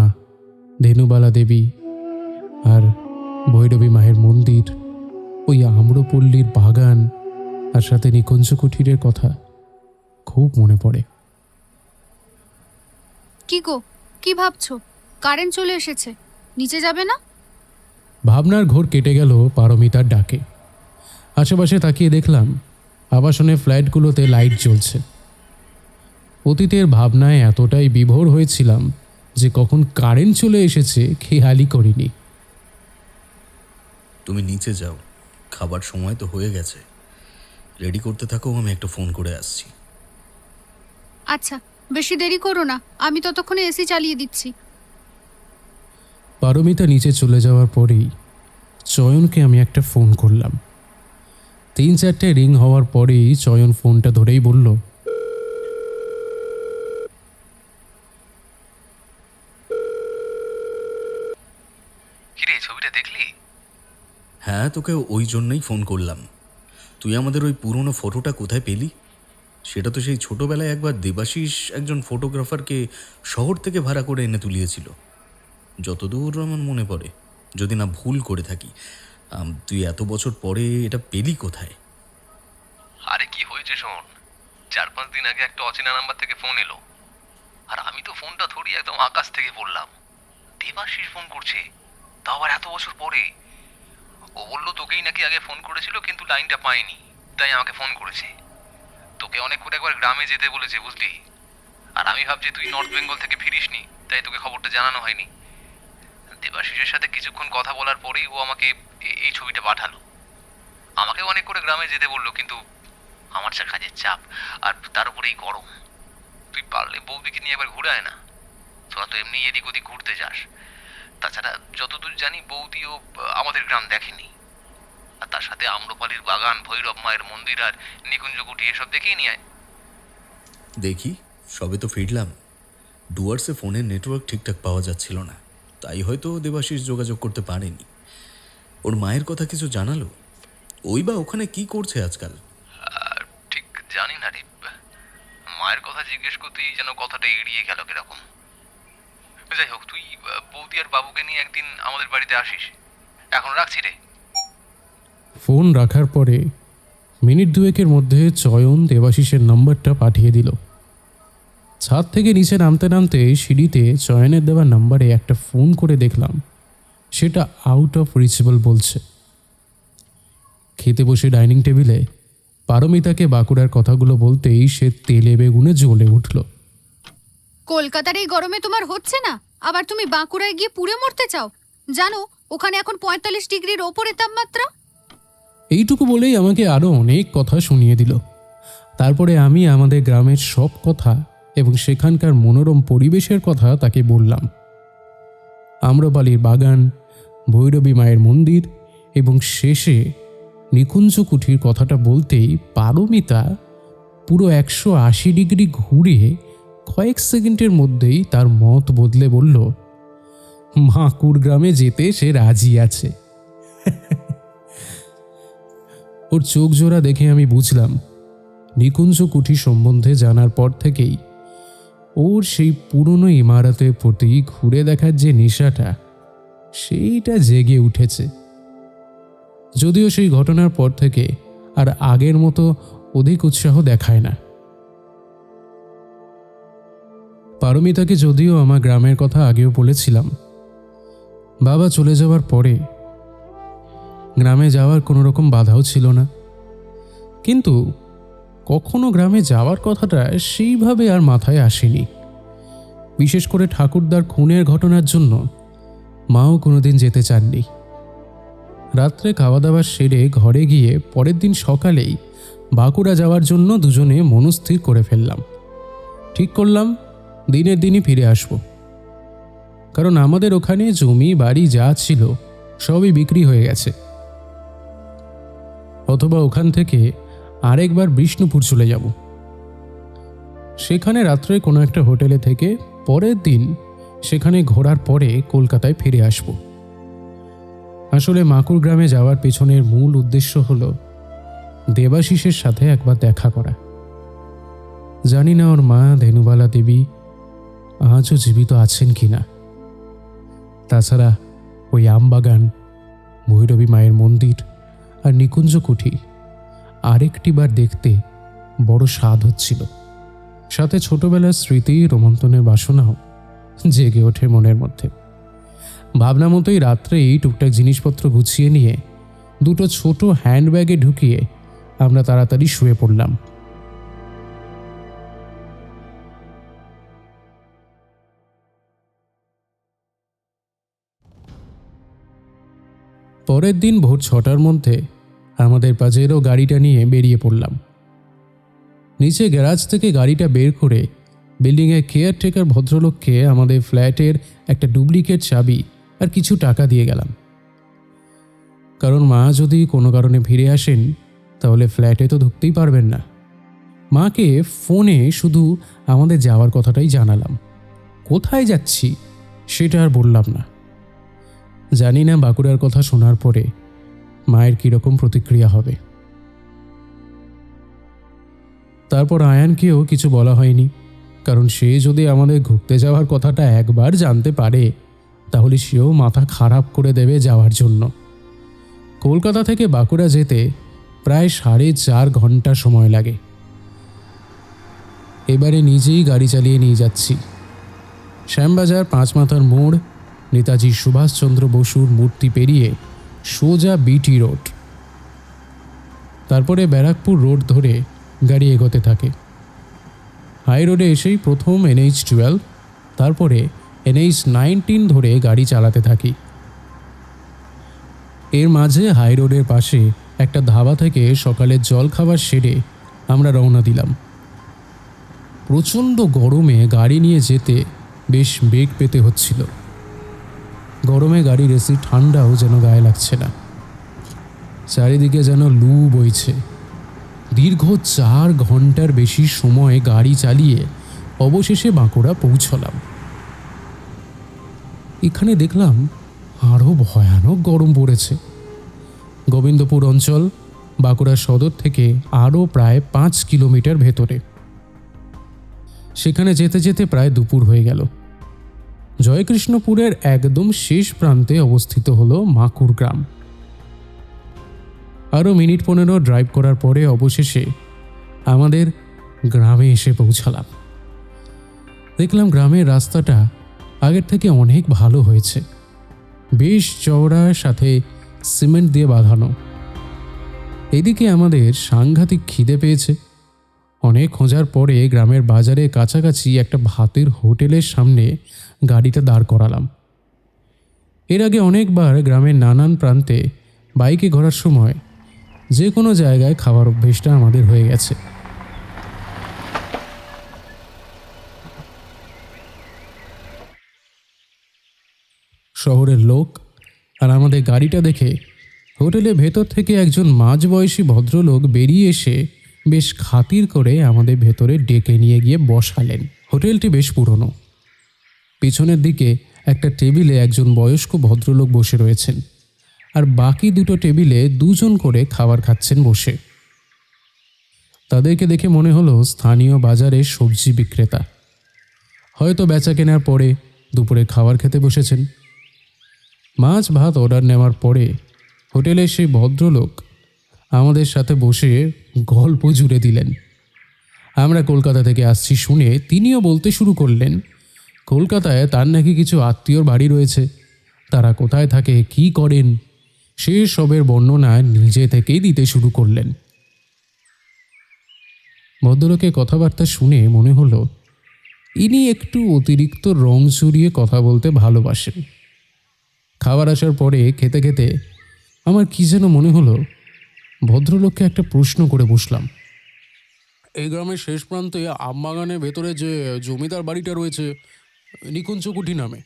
[SPEAKER 1] ধেনুবালা দেবী আর ভৈরবী মায়ের মন্দির, ওই আম্রপল্লীর বাগান আর সাথে নিকুঞ্জ কুঠিরের কথা খুব মনে পড়ে।
[SPEAKER 4] কি গো, কি ভাবছো? কারেন্ট চলে এসেছে, নিচে যাবে না?
[SPEAKER 1] ভাবনার ঘোর কেটে গেল পারমিতার ডাকে। আশেপাশে তাকিয়ে দেখলাম আবাসনের ফ্ল্যাটগুলোতে লাইট জ্বলছে। অতীতের ভাবনায় এতটাই বিভোর হয়েছিলাম যে কখন কারেন্ট চলে এসেছে খেয়ালই করিনি।
[SPEAKER 2] তুমি নিচে যাও, খাবার সময় তো হয়ে গেছে। রেডি করতে থাকো, আমি একটা ফোন করে আসছি।
[SPEAKER 4] আচ্ছা, বেশি দেরি করো না, আমি ততক্ষণে এসি চালিয়ে দিচ্ছি।
[SPEAKER 1] পারমিতা নিচে চলে যাওয়ার পরেই চয়নকে আমি একটা ফোন করলাম। 3-4টে রিং হওয়ার পরেই চয়ন ফোনটা ধরেই বলল,
[SPEAKER 2] কিরে, ছবিটা দেখলি?
[SPEAKER 3] হ্যাঁ, তোকে ওই জন্যই ফোন করলাম। তুই আমাদের ওই পুরনো ফটোটা কোথায় পেলি? সেটা তো সেই ছোটবেলায় একবার দেবাশিস একজন ফটোগ্রাফারকে শহর থেকে ভাড়া করে এনে তুলিয়েছিল, যতদূর আমার মনে পড়ে, যদি না ভুল করে থাকি। তুই এত বছর পরে এটা পেলি কোথায়?
[SPEAKER 5] আরে কি হয়েছে শোন, 4-5 দিন আগে একটা অচেনা নাম্বার থেকে ফোন এলো, আর আমি তো ফোনটা ধরি একদম আকাশ থেকে পড়লাম। দেবাশিস ফোন করছে, তাও আবার এত বছর পরে। ও বললো তোকেই নাকি আগে ফোন করেছিল, কিন্তু লাইনটা পায়নি, তাই আমাকে ফোন করেছে। তোকে অনেক করে একবার গ্রামে যেতে বলেছে, বুঝলি। আর আমি ভাবছি তুই নর্থ বেঙ্গল থেকে ফিরিসনি, তাই তোকে খবরটা জানানো হয়নি। দেবাশিসের সাথে কিছুক্ষণ কথা বলার পরেই ও আমাকে এই ছবিটা পাঠালো। আমাকে অনেক করে গ্রামে যেতে বললো, কিন্তু আমার যা কাজের চাপ, আর তার উপরেই গরম। তুই পারলে বৌদিকে নিয়ে একবার ঘুরে আয় না, তোরা তো এমনি এদিক ওদিক ঘুরতে যাস। তাছাড়া যতদূর জানি বৌদিও আমাদের গ্রাম দেখেনি। আর তার সাথে আম্রপালির বাগান, ভৈরব মায়ের মন্দির আর নিকুঞ্জকুটি এসব দেখেই নিয়ে আয়।
[SPEAKER 3] দেখি, সবে তো ফিরলাম। ডুয়ার্সে ফোনের নেটওয়ার্ক ঠিকঠাক পাওয়া যাচ্ছিল না, তাই হয়তো দেবাশিস যোগাযোগ করতে পারেনি। ওর মায়ের কথা কিছু জানালো? ওই বা ওখানে কি করছে আজকাল?
[SPEAKER 5] ঠিক জানি না রে, মায়ের কথা জিজ্ঞেস করতেই যেন কথাটা এড়িয়ে গেল কিরকম। যাই হোক, তুই বৌদি আর বাবুকে নিয়ে একদিন আমাদের বাড়িতে আসিস। এখন রাখছি রে।
[SPEAKER 1] ফোন রাখার পরে মিনিট দুয়েকের মধ্যে চয়ন দেবাশিসের নাম্বারটা পাঠিয়ে দিল। ছাদ থেকে নিচে নামতে নামতে সিঁড়িতে চয়নের দেওয়া নাম্বারে একটা ফোন করে দেখলাম সেটা আউট অফ রিচেবল বলছে। খেতে বসে ডাইনিং টেবিলে পারমিতাকে বাঁকুড়ার কথাগুলো বলতেই সে তেলে বেগুনে জ্বলে উঠল।
[SPEAKER 4] কলকাতার এই গরমে তোমার হচ্ছে না, আবার তুমি বাঁকুড়ায় গিয়ে পুড়ে মরতে চাও? জানো ওখানে এখন 45 ডিগ্রির ওপরে তাপমাত্রা।
[SPEAKER 1] এইটুকু বলেই আমাকে আরও অনেক কথা শুনিয়ে দিল। তারপরে আমি আমাদের গ্রামের সব কথা এবং সেখানকার মনোরম পরিবেশের কথা তাকে বললাম। আম্রপালির বাগান, ভৈরবী মায়ের মন্দির এবং শেষে নিকুঞ্জ কুঠির কথাটা বলতেই পারমিতা পুরো 180 ডিগ্রি ঘুরে কয়েক সেকেন্ডের মধ্যেই তার মত বদলে বলল, মাকুর গ্রামে যেতে সে রাজি আছে। ওর চোখ জোড়া দেখে আমি বুঝলাম নিকুঞ্জ কুঠি সম্বন্ধে জানার পর থেকেই ওর সেই পুরনো ইমারতের প্রতি ঘুরে দেখার যে নেশাটা, সেইটা জেগে উঠেছে। যদিও সেই ঘটনার পর থেকে আর আগের মতো অধিক উৎসাহ দেখায় না। পারমিতাকে যদিও আমার গ্রামের কথা আগেও বলেছিলাম, বাবা চলে যাওয়ার পরে গ্রামে যাওয়ার কোনো রকম বাধাও ছিল না, কিন্তু কখনো গ্রামে যাওয়ার কথাটা সেইভাবে আর মাথায় আসেনি। বিশেষ করে ঠাকুরদার খুনের ঘটনার জন্য মাও কোনোদিন যেতে চাননি। রাত্রে খাওয়া দাওয়া সেরে ঘরে গিয়ে পরের দিন সকালেই বাঁকুড়া যাওয়ার জন্য দুজনে মনস্থির করে ফেললাম। ঠিক করলাম দিনের দিনই ফিরে আসব, কারণ আমাদের ওখানে জমি বাড়ি যা ছিল সবই বিক্রি হয়ে গেছে। অথবা ওখান থেকে আরেকবার বিষ্ণুপুর চলে যাব, সেখানে রাত্রে কোনো একটা হোটেলে থেকে পরের দিন সেখানে ঘোরার পরে কলকাতায় ফিরে আসব। আসলে মাকুর গ্রামে যাওয়ার পেছনের মূল উদ্দেশ্য হল দেবাশিসের সাথে একবার দেখা করা। জানি না ওর মা ধেনুবালা দেবী আজও জীবিত আছেন কিনা। তাছাড়া ওই আমবাগান, ভৈরবী মায়ের মন্দির আর নিকুঞ্জ কুঠি আরেকটি বার দেখতে বড় স্বাদ হচ্ছিল। সাথে ছোটবেলার স্মৃতি রোমন্থনের বাসনাও জেগে ওঠে মনের মধ্যে। ভাবনা মতোই রাত্রে এই টুকটাক জিনিসপত্র গুছিয়ে নিয়ে দুটো ছোট হ্যান্ডব্যাগে ঢুকিয়ে আমরা তাড়াতাড়ি শুয়ে পড়লাম। পরের দিন ভোর 6টার মধ্যে আমাদের পাজেরো গাড়িটা নিয়ে বেরিয়ে পড়লাম। নিচে গ্যারাজ থেকে গাড়িটা বের করে বিল্ডিংয়ে কেয়ারটেকার ভদ্রলোককে আমাদের ফ্ল্যাটের একটা ডুপ্লিকেট চাবি আর কিছু টাকা দিয়ে গেলাম। কারণ মা যদি কোনো কারণে ফিরে আসেন তাহলে ফ্ল্যাটে তো ঢুকতেই পারবেন না। মাকে ফোনে শুধু আমাদের যাওয়ার কথাটাই জানালাম, কোথায় যাচ্ছি সেটা আর বললাম না। জানি না বাঁকুড়ার কথা শোনার পরে মায়ের কীরকম প্রতিক্রিয়া হবে। তারপর আয়ানকেও কিছু বলা হয়নি, কারণ সে যদি আমাদের ঘুরতে যাওয়ার কথাটা একবার জানতে পারে তাহলে সেও মাথা খারাপ করে দেবে যাওয়ার জন্য। কলকাতা থেকে বাঁকুড়া যেতে প্রায় 4.5 ঘন্টা সময় লাগে। এবারে নিজেই গাড়ি চালিয়ে নিয়ে যাচ্ছি। শ্যামবাজার, পাঁচমাথার মোড়, নেতাজি সুভাষচন্দ্র বসুর মূর্তি পেরিয়ে সোজা বিটি রোড, তারপরে ব্যারাকপুর রোড ধরে গাড়ি এগোতে থাকে। হাই রোডে এসেই প্রথম NH-12, তারপরে NH-19 ধরে গাড়ি চালাতে থাকি। এর মাঝে হাই রোডের পাশে একটা ধাবা থেকে সকালের জল খাবার সেরে আমরা রওনা দিলাম। প্রচণ্ড গরমে গাড়ি নিয়ে যেতে বেশ বেগ পেতে হচ্ছিল। গরমে গাড়ির এসি ঠান্ডাও যেন গায়ে লাগছে না, চারিদিকে যেন লু বইছে। দীর্ঘ 4 ঘন্টার বেশি সময় গাড়ি চালিয়ে অবশেষে বাঁকুড়া পৌঁছলাম। এখানে দেখলাম আরও ভয়ানক গরম পড়েছে। গোবিন্দপুর অঞ্চল বাঁকুড়া সদর থেকে আরও প্রায় 5 কিলোমিটার ভেতরে। সেখানে যেতে যেতে প্রায় দুপুর হয়ে গেল। জয়কৃষ্ণপুরের একদম শেষ প্রান্তে অবস্থিত হলো মাকুর গ্রাম। আরও মিনিট 15 ড্রাইভ করার পরে অবশেষে আমাদের গ্রামে এসে পৌঁছালাম। দেখলাম গ্রামের রাস্তাটা আগের থেকে অনেক ভালো হয়েছে, বেশ চওড়া, সাথে সিমেন্ট দিয়ে বাঁধানো। এদিকে আমাদের সাংঘাতিক খিদে পেয়েছে। অনেক খোঁজার পরে গ্রামের বাজারে কাছাকাছি একটা ভাতের হোটেলের সামনে গাড়িটা দাঁড় করালাম। এর আগে অনেকবার গ্রামের নানান প্রান্তে বাইকে ঘোরার সময় যে কোনো জায়গায় খাবার অভ্যেসটা আমাদের হয়ে গেছে। শহরের লোক আর আমাদের গাড়িটা দেখে হোটেলের ভেতর থেকে একজন মাঝবয়সী ভদ্রলোক বেরিয়ে এসে বেশ খাতির করে আমাদের ভেতরে ডেকে নিয়ে গিয়ে বসালেন। হোটেলটি বেশ পুরনো। পিছনের দিকে একটা টেবিলে একজন বয়স্ক ভদ্রলোক বসে রয়েছেন, আর বাকি দুটো টেবিলে 2 জন করে খাবার খাচ্ছেন বসে। তাদেরকে দেখে মনে হলো স্থানীয় বাজারে সবজি বিক্রেতা, হয়তো বেচা কেনার পরে দুপুরে খাবার খেতে বসেছেন। মাছ ভাত অর্ডার নেওয়ার পরে হোটেলের সেই ভদ্রলোক আমাদের সাথে বসে গল্প জুড়ে দিলেন। আমরা কলকাতা থেকে আসছি শুনে তিনিও বলতে শুরু করলেন কলকাতায় তার নাকি কিছু আত্মীয়র বাড়ি রয়েছে, তারা কোথায় থাকে, কি করেন, সে সবের বর্ণনা নিজে থেকেই দিতে শুরু করলেন। ভদ্রলোকের কথাবার্তা শুনে মনে হলো ইনি একটু অতিরিক্ত রং চড়িয়ে কথা বলতে ভালোবাসেন। খাবার আসার পরে খেতে খেতে আমার কি যেন মনে হলো ভদ্রলোককে একটা প্রশ্ন করে বসলাম। এই গ্রামের শেষ প্রান্তে আমবাগানের ভেতরে যে জমিদার বাড়িটা রয়েছে নিকুঞ্জকুঠি নামে,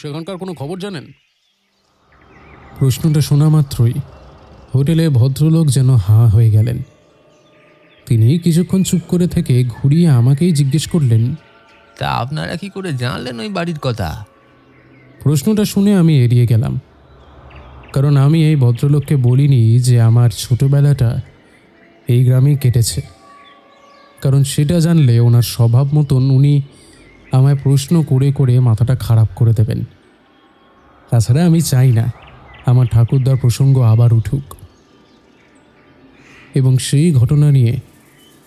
[SPEAKER 1] সেখানকার কোনো খবর জানেন? প্রশ্নটা শোনা মাত্রই হোটেলে ভদ্রলোক যেন হাঁ হয়ে গেলেন। তিনি কিছুক্ষণ চুপ করে থেকে ঘুরিয়ে আমাকেই জিজ্ঞেস করলেন,
[SPEAKER 5] তা আপনারা কি করে জানলেন ওই বাড়ির কথা?
[SPEAKER 1] প্রশ্নটা শুনে আমি এড়িয়ে গেলাম, কারণ আমি এই ভদ্রলোককে বলিনি যে আমার ছোটবেলাটা এই গ্রামেই কেটেছে। কারণ সেটা জানলে ওনার স্বভাব মতন উনি আমায় প্রশ্ন করে করে মাথাটা খারাপ করে দেবেন। তাছাড়া আমি চাই না আমার ঠাকুরদার প্রসঙ্গ আবার উঠুক এবং সেই ঘটনা নিয়ে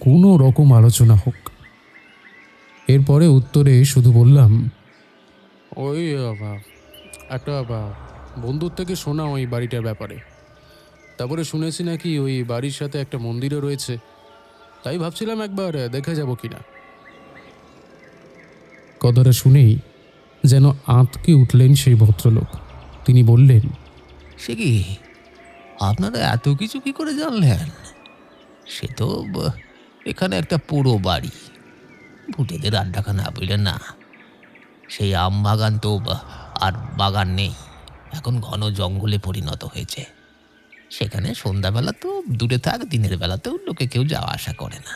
[SPEAKER 1] কোনো রকম আলোচনা হোক। এরপরে উত্তরে শুধু বললাম, ওই একটা বন্ধুর থেকে শোনা ওই বাড়িটার ব্যাপারে। তারপরে শুনেছি নাকি ওই বাড়ির সাথে একটা মন্দিরও রয়েছে, তাই ভাবছিলাম একবার দেখে যাব কিনা। কথাটা শুনেই যেন আঁতকে উঠলেন সেই ভদ্রলোক। তিনি বললেন,
[SPEAKER 5] সে কি, আপনারা এত কিছু কি করে জানলেন? সে তো এখানে একটা পুরো বাড়ি,
[SPEAKER 6] ভূতেদের আড্ডাখানা বুঝলেন না। সেই আম বাগান তো আর বাগান নেই, এখন ঘন জঙ্গলে পরিণত হয়েছে। সেখানে সন্ধ্যাবেলা তো দূরে থাক, দিনের বেলাতেও লোকে কেউ যাওয়া আসা করে না।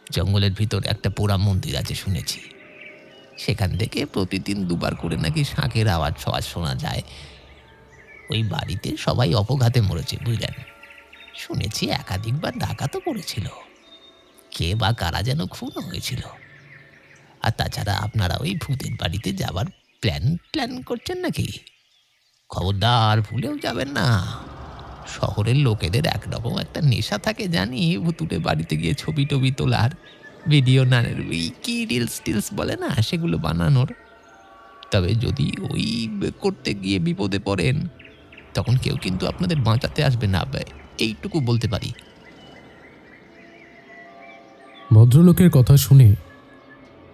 [SPEAKER 6] জঙ্গলের ভিতর একটা পোড়া মন্দির আছে শুনেছি, সেখান থেকে প্রতিদিন দুবার করে নাকি শাঁখের আওয়াজ শোনা যায়। ওই বাড়িতে সবাই অপঘাতে মরেছে বুঝলেন। শুনেছি একাধিকবার ডাকাতও পড়েছিল, কে বা কারা যেন খুন হয়েছিল। আর তাছাড়া আপনারা ওই ভূতের বাড়িতে যাবার প্ল্যান করছেন নাকি? খবরদার ভুলেও যাবেন না। শহরের লোকেদের একরকম একটা নেশা থাকে জানি, ভুতুরে বাড়িতে গিয়ে ছবি টবি তোলার, ভিডিও নানের, ওই কি রিলস বলে না, সেগুলো বানানোর। তবে যদি ওই করতে গিয়ে বিপদে পড়েন, তখন কেউ কিন্তু আপনাদের বাঁচাতে আসবে না, এইটুকু বলতে পারি।
[SPEAKER 1] ভদ্রলোকের কথা শুনে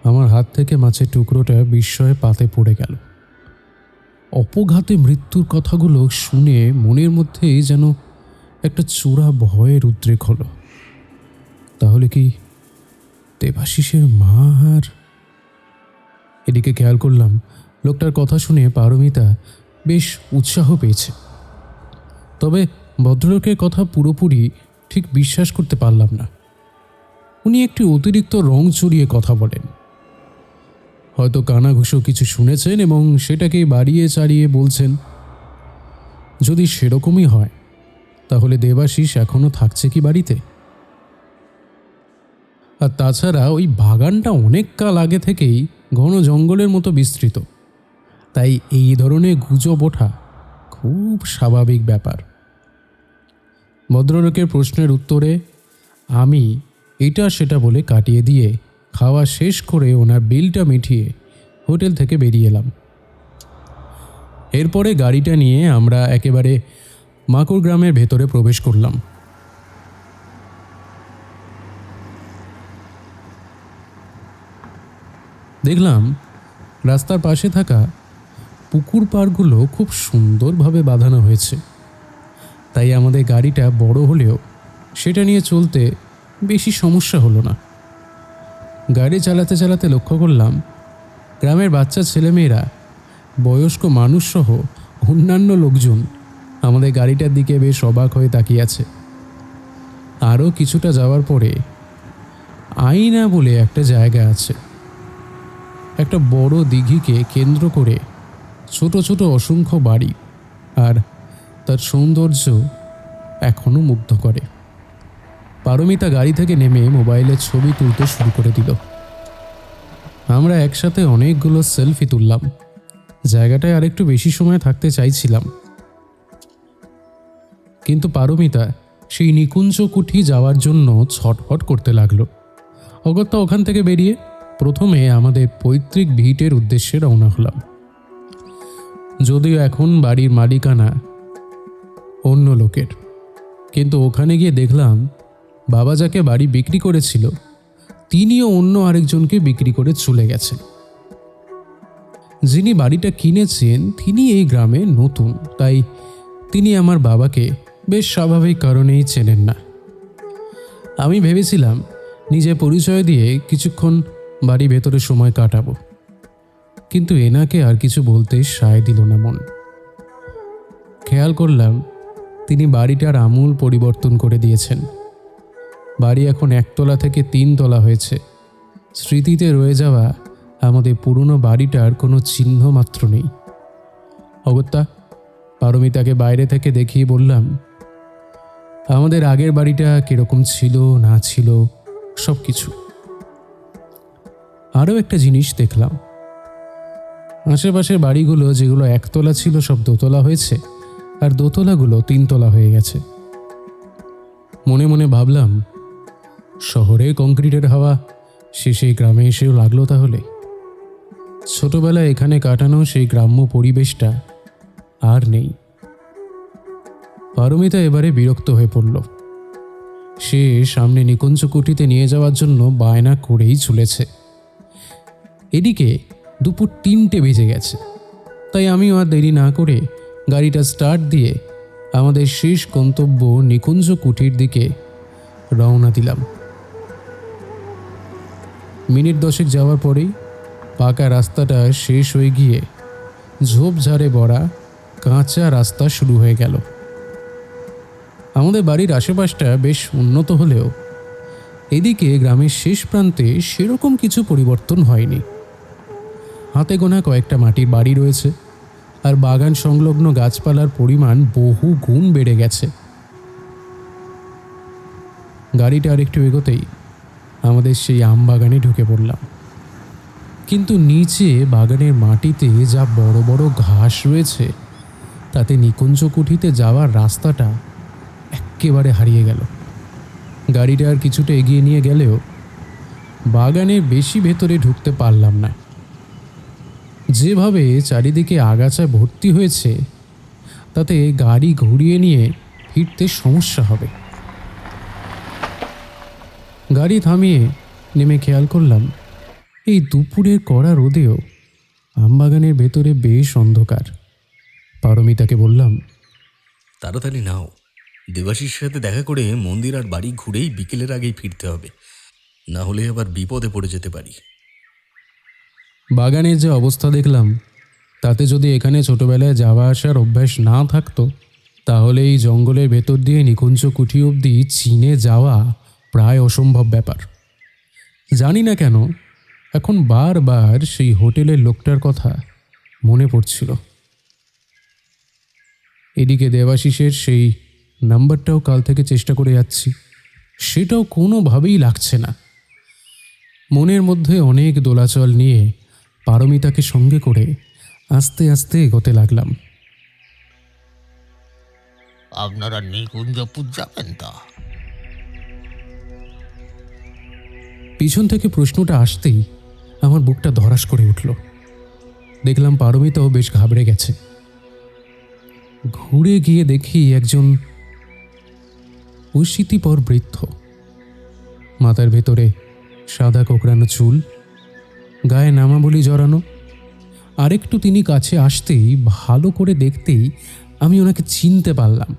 [SPEAKER 1] আমার হাত থেকে মাছের টুকরোটা বিস্ময়ে পাতে পড়ে গেল। অপঘাতে মৃত্যুর কথাগুলো শুনে মনের মধ্যে যেন একটা চূড়া ভয়ের উদ্রেক হলো। তাহলে কি দেবাশিসের মা? আর এদিকে খেয়াল করলাম লোকটার কথা শুনে পারমিতা বেশ উৎসাহ পেয়েছে। তবে ভদ্রলোকের কথা পুরোপুরি ঠিক বিশ্বাস করতে পারলাম না। উনি একটি অতিরিক্ত রং চড়িয়ে কথা বলেন। হয়তো কানাঘুষো কিছু শুনেছেন এবং সেটাকে বাড়িয়ে চাড়িয়ে বলছেন। যদি সেরকমই হয় তাহলে দেবাশিস এখনো থাকছে কি বাড়িতে? আর তাছাড়া ওই বাগানটা অনেক কাল আগে থেকেই ঘন জঙ্গলের মতো বিস্তৃত, তাই এই ধরনের গুজব ওঠা খুব স্বাভাবিক ব্যাপার। ভদ্রলোকের প্রশ্নের উত্তরে আমি এটা সেটা বলে কাটিয়ে দিয়ে খাওয়া শেষ করে ওনার বিলটা মিটিয়ে হোটেল থেকে বেরিয়ে এলাম। এরপরে গাড়িটা নিয়ে আমরা একেবারে মাকুড় গ্রামের ভেতরে প্রবেশ করলাম। দেখলাম রাস্তার পাশে থাকা পুকুর পাড়গুলো খুব সুন্দরভাবে বাঁধানো হয়েছে, তাই আমাদের গাড়িটা বড় হলেও সেটা নিয়ে চলতে বেশি সমস্যা হলো না। গাড়ি চালাতে চালাতে লক্ষ্য করলাম গ্রামের বাচ্চা ছেলেমেয়েরা, বয়স্ক মানুষসহ অন্যান্য লোকজন আমাদের গাড়িটার দিকে বেশ অবাক হয়ে তাকিয়ে আছে। আরও কিছুটা যাওয়ার পরে আইনা বলে একটা জায়গা আছে। একটা বড় দিঘিকে কেন্দ্র করে ছোট ছোট অসংখ্য বাড়ি, আর তার সৌন্দর্য এখনও মুগ্ধ করে। পারমিতা গাড়ি থেকে নেমে মোবাইলের ছবি তুলতে শুরু করে দিল। আমরা একসাথে অনেকগুলো সেলফি তুললাম। জায়গাটায় আরেকটু বেশি সময় থাকতে চাইছিলাম, কিন্তু পারমিতা সেই নিকুঞ্জ কুঠি যাওয়ার জন্য ছটফট করতে লাগলো। অগত্যা ওখান থেকে বেরিয়ে প্রথমে আমাদের পৈতৃক ভিটের উদ্দেশ্যে রওনা হলাম। যদিও এখন বাড়ির মালিকানা অন্য লোকের, কিন্তু ওখানে গিয়ে দেখলাম বাবা যাকে বাড়ি বিক্রি করেছিল তিনিও অন্য আরেকজনকে বিক্রি করে চলে গেছেন। যিনি বাড়িটা কিনেছেন তিনি এই গ্রামে নতুন, তাই তিনি আমার বাবাকে বেশ স্বাভাবিক কারণেই চেনেন না। আমি ভেবেছিলাম নিজে পরিচয় দিয়ে কিছুক্ষণ বাড়ি ভেতরে সময় কাটাবো, কিন্তু এনাকে আর কিছু বলতে সায় দিল না মন। খেয়াল করলাম তিনি বাড়িটার আমূল পরিবর্তন করে দিয়েছেন। বাড়ি এখন 1 তলা থেকে 3 তলা হয়েছে। স্মৃতিতে রয়ে যাওয়া আমাদের পুরনো বাড়িটার কোনো চিহ্ন মাত্র নেই। অগত্যা পারমিতাকে বাইরে থেকে দেখিয়ে বললাম আমাদের আগের বাড়িটা কিরকম ছিল না ছিল সব কিছু। আরও একটা জিনিস দেখলাম, আশেপাশের বাড়িগুলো যেগুলো 1 তলা ছিল সব 2 তলা হয়েছে, আর 2 তলাগুলো 3 তলা হয়ে গেছে। মনে মনে ভাবলাম শহরে কংক্রিটের হাওয়া শেষে গ্রামে এসেও লাগলো। তাহলে ছোটবেলায় এখানে কাটানো সেই গ্রাম্য পরিবেশটা আর নেই। পারমিতা এবারে বিরক্ত হয়ে পড়ল। সে সামনে নিকুঞ্জ কুঠিতে নিয়ে যাওয়ার জন্য বায়না করেই চলেছে। এদিকে দুপুর 3টে বেজে গেছে, তাই আমিও আর দেরি না করে গাড়িটা স্টার্ট দিয়ে আমাদের শেষ গন্তব্য নিকুঞ্জ কুঠির দিকে রওনা দিলাম। মিনিট 10 যাওয়ার পরেই পাকা রাস্তাটা শেষ হয়ে গিয়ে ঝোপঝাড়ে ভরা কাঁচা রাস্তা শুরু হয়ে গেল। আমাদের বাড়ির আশেপাশটা বেশ উন্নত হলেও এদিকে গ্রামের শেষ প্রান্তে সেরকম কিছু পরিবর্তন হয়নি। হাতে গোনা কয়েকটা মাটির বাড়ি রয়েছে, আর বাগান সংলগ্ন গাছপালার পরিমাণ বহু গুণ বেড়ে গেছে। গাড়িটা আরেকটু এগোতেই আমাদের সেই আম বাগানে ঢুকে পড়লাম। কিন্তু নিচে বাগানের মাটিতে যা বড় বড় ঘাস রয়েছে, তাতে নিকুঞ্জকুঠিতে যাওয়ার রাস্তাটা একেবারে হারিয়ে গেল। গাড়িটা আর কিছুটা এগিয়ে নিয়ে গেলেও বাগানের বেশি ভেতরে ঢুকতে পারলাম না। যেভাবে চারিদিকে আগাছা ভর্তি হয়েছে, তাতে গাড়ি ঘুরিয়ে নিয়ে ফিরতে সমস্যা হবে। গাড়ি থামিয়ে নেমে খেয়াল করলাম এই দুপুরের কড়া রোদেও আমবাগানের ভেতরে বেশ অন্ধকার। পারমিতাকে বললাম,
[SPEAKER 3] তাড়াতাড়ি নাও, দেবাশিস সাথে দেখা করে মন্দির আর বাড়ি ঘুরেই বিকেলের আগেই ফিরতে হবে, না হলে আবার বিপদে পড়ে যেতে পারি।
[SPEAKER 1] বাগানের যে অবস্থা দেখলাম, তাতে যদি এখানে ছোটবেলায় যাওয়া আসার অভ্যাস না থাকতো, তাহলে এই জঙ্গলের ভেতর দিয়ে নিকুঞ্জকুঠি অবধি চীনে যাওয়া প্রায় অসম্ভব ব্যাপার। জানি না কেন এখন বারবার সেই হোটেলের লোকটার কথা মনে পড়ছিল। এদিকে দেবাশিসের সেই নাম্বারটাও কাল থেকে চেষ্টা করে যাচ্ছি, সেটাও কোনোভাবেই লাগছে না। মনের মধ্যে অনেক দোলাচল নিয়ে পারমিতাকে সঙ্গে করে আস্তে আস্তে এগোতে লাগলাম।
[SPEAKER 6] আপনারা নিকুঞ্জপুর যাবেন তা?
[SPEAKER 1] পিছন থেকে প্রশ্নটা আসতেই আমার বুকটা ধড়াস করে উঠল। দেখলাম পারমিতাও বেশ ঘাবড়ে গেছে। ঘুরে গিয়ে দেখি একজন অশীতিপর বৃদ্ধ, মাথার ভেতরে সাদা কোকড়ানো চুল, গায়ে নামাবলি জড়ানো। আরেকটু তিনি কাছে আসতেই, ভালো করে দেখতেই আমি ওনাকে চিনতে পারলাম।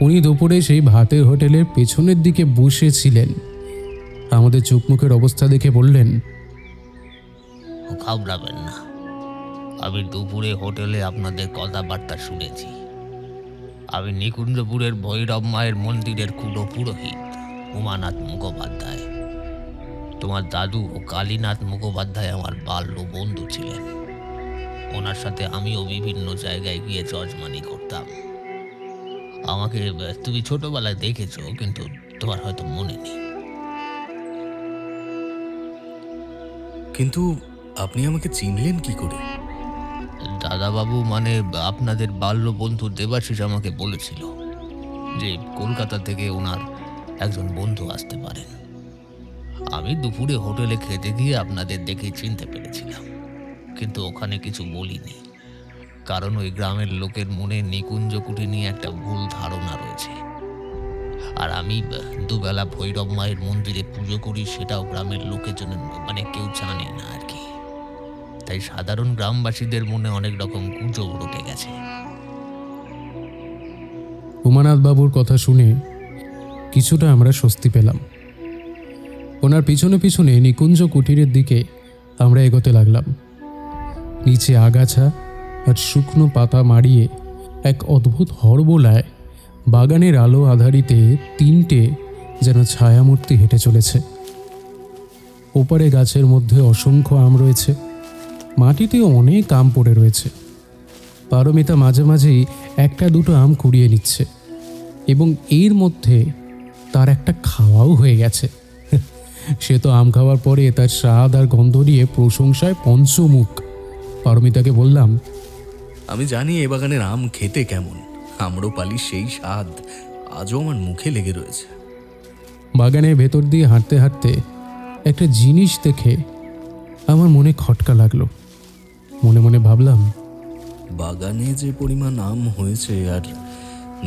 [SPEAKER 1] উনি দুপুরে সেই ভাতের হোটেলের পেছনের দিকে বসেছিলেন। আমাদের চোখ মুখের অবস্থা দেখে বললেন,
[SPEAKER 6] ঘাবড়াবেন না, আমি দুপুরে হোটেলে আপনাদের কথাবার্তা শুনেছি। আমি নিকুঞ্জপুরের ভৈরব মায়ের মন্দিরের কুলো পুরোহিত উমানাথ মুখোপাধ্যায়। তোমার দাদু ও কালীনাথ মুখোপাধ্যায় আমার বাল্য বন্ধু ছিলেন। ওনার সাথে আমিও বিভিন্ন জায়গায় গিয়ে যজমানি করতাম। আমাকে তুমি ছোটবেলায় দেখেছো, কিন্তু তোমার হয়তো মনে নেই।
[SPEAKER 3] কিন্তু আপনি আমাকে চিনলেন কি করে?
[SPEAKER 6] দাদাবাবু মানে আপনাদের বাল্য বন্ধু দেবাশিস আমাকে বলেছিল যে কলকাতা থেকে ওনার একজন বন্ধু আসতে পারেন। আমি দুপুরে হোটেলে খেতে গিয়ে আপনাদের দেখে চিনতে পেরেছিলাম, কিন্তু ওখানে কিছু বলিনি, কারণ ওই গ্রামের লোকের মনে নিকুঞ্জকুঠি নিয়ে একটা ভুল ধারণা রয়েছে। আর আমি দুবেলা ভৈরব মায়ের মন্দিরে পুজো করি, সেটাও গ্রামের লোকের জন্য মানে কেউ জানে না আর কি। তাই সাধারণ গ্রামবাসীদের মনে অনেক রকম গুজব রটে গেছে।
[SPEAKER 1] উমানাথ বাবুর কথা শুনে কিছুটা আমরা স্বস্তি পেলাম। ওনার পিছনে পিছনে নিকুঞ্জ কুটিরের দিকে আমরা এগোতে লাগলাম। নিচে আগাছা আর শুকনো পাতা মাড়িয়ে এক অদ্ভুত হরবোলায় বাগানের আলো আধারিতে তিনটে যেন ছায়ামূর্তি হেঁটে চলেছে। ওপারে গাছের মধ্যে অসংখ্য আম রয়েছে, মাটিতে অনেক আম পড়ে রয়েছে। পারমিতা মাঝে মাঝেই একটা দুটো আম কুড়িয়ে নিচ্ছে, এবং এর মধ্যে তার একটা খাওয়াও হয়ে গেছে। সে তো আম খাওয়ার পরে তার স্বাদ আর গন্ধ নিয়ে প্রশংসায় পঞ্চমুখ। পারমিতাকে বললাম,
[SPEAKER 3] আমি জানি এ বাগানের আম খেতে কেমন, আম্রপালি সেই স্বাদ আজও আমার মুখে লেগে রয়েছে।
[SPEAKER 1] বাগানের ভেতর দিয়ে হাঁটতে হাঁটতে একটা জিনিস দেখে আমার মনে খটকা লাগলো। মনে মনে ভাবলাম,
[SPEAKER 3] বাগানে যে পরিমাণ আম হয়েছে আর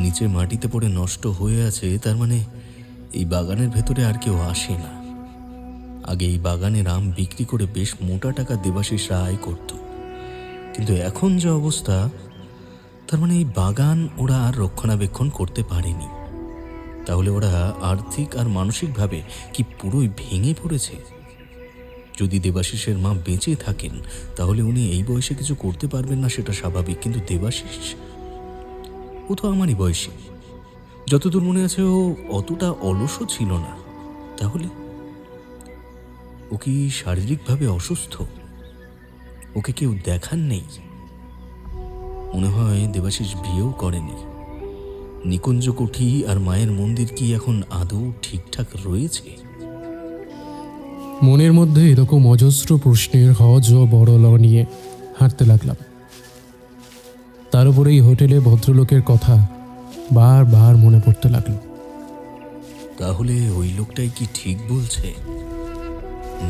[SPEAKER 3] নিচে মাটিতে পড়ে নষ্ট হয়ে আছে, তার মানে এই বাগানের ভেতরে আর কেউ আসে না। আগে এই বাগানের আম বিক্রি করে বেশ মোটা টাকা দেবাশিসরা আয় করত, কিন্তু এখন যে অবস্থা, তার মানে এই বাগান ওরা আর রক্ষণাবেক্ষণ করতে পারেনি। তাহলে ওরা আর্থিক আর মানসিকভাবে কি পুরোই ভেঙে পড়েছে? যদি দেবাশিসের মা বেঁচে থাকেন তাহলে উনি এই বয়সে কিছু করতে পারবেন না, সেটা স্বাভাবিক। কিন্তু দেবাশিস, ও তো আমারই বয়সী। যতদূর মনে আছে ও অতটা অলসও ছিল না। তাহলে ও কি শারীরিকভাবে অসুস্থ? ওকে কেউ দেখান নেই? মনে হয় দেবাশিস বিয়েও করেনি। নিকুঞ্জ কুঠি আর মায়ের মন্দির কি এখন আদৌ ঠিকঠাক রয়েছে?
[SPEAKER 1] মনের মধ্যে এরকম অজস্র প্রশ্নের হজ ও বড় ল নিয়ে হাঁটতে লাগলাম। তার উপরে এই হোটেলে ভদ্রলোকের কথা বারবার মনে পড়তে লাগলো।
[SPEAKER 3] তাহলে ওই লোকটাই কি ঠিক বলছে?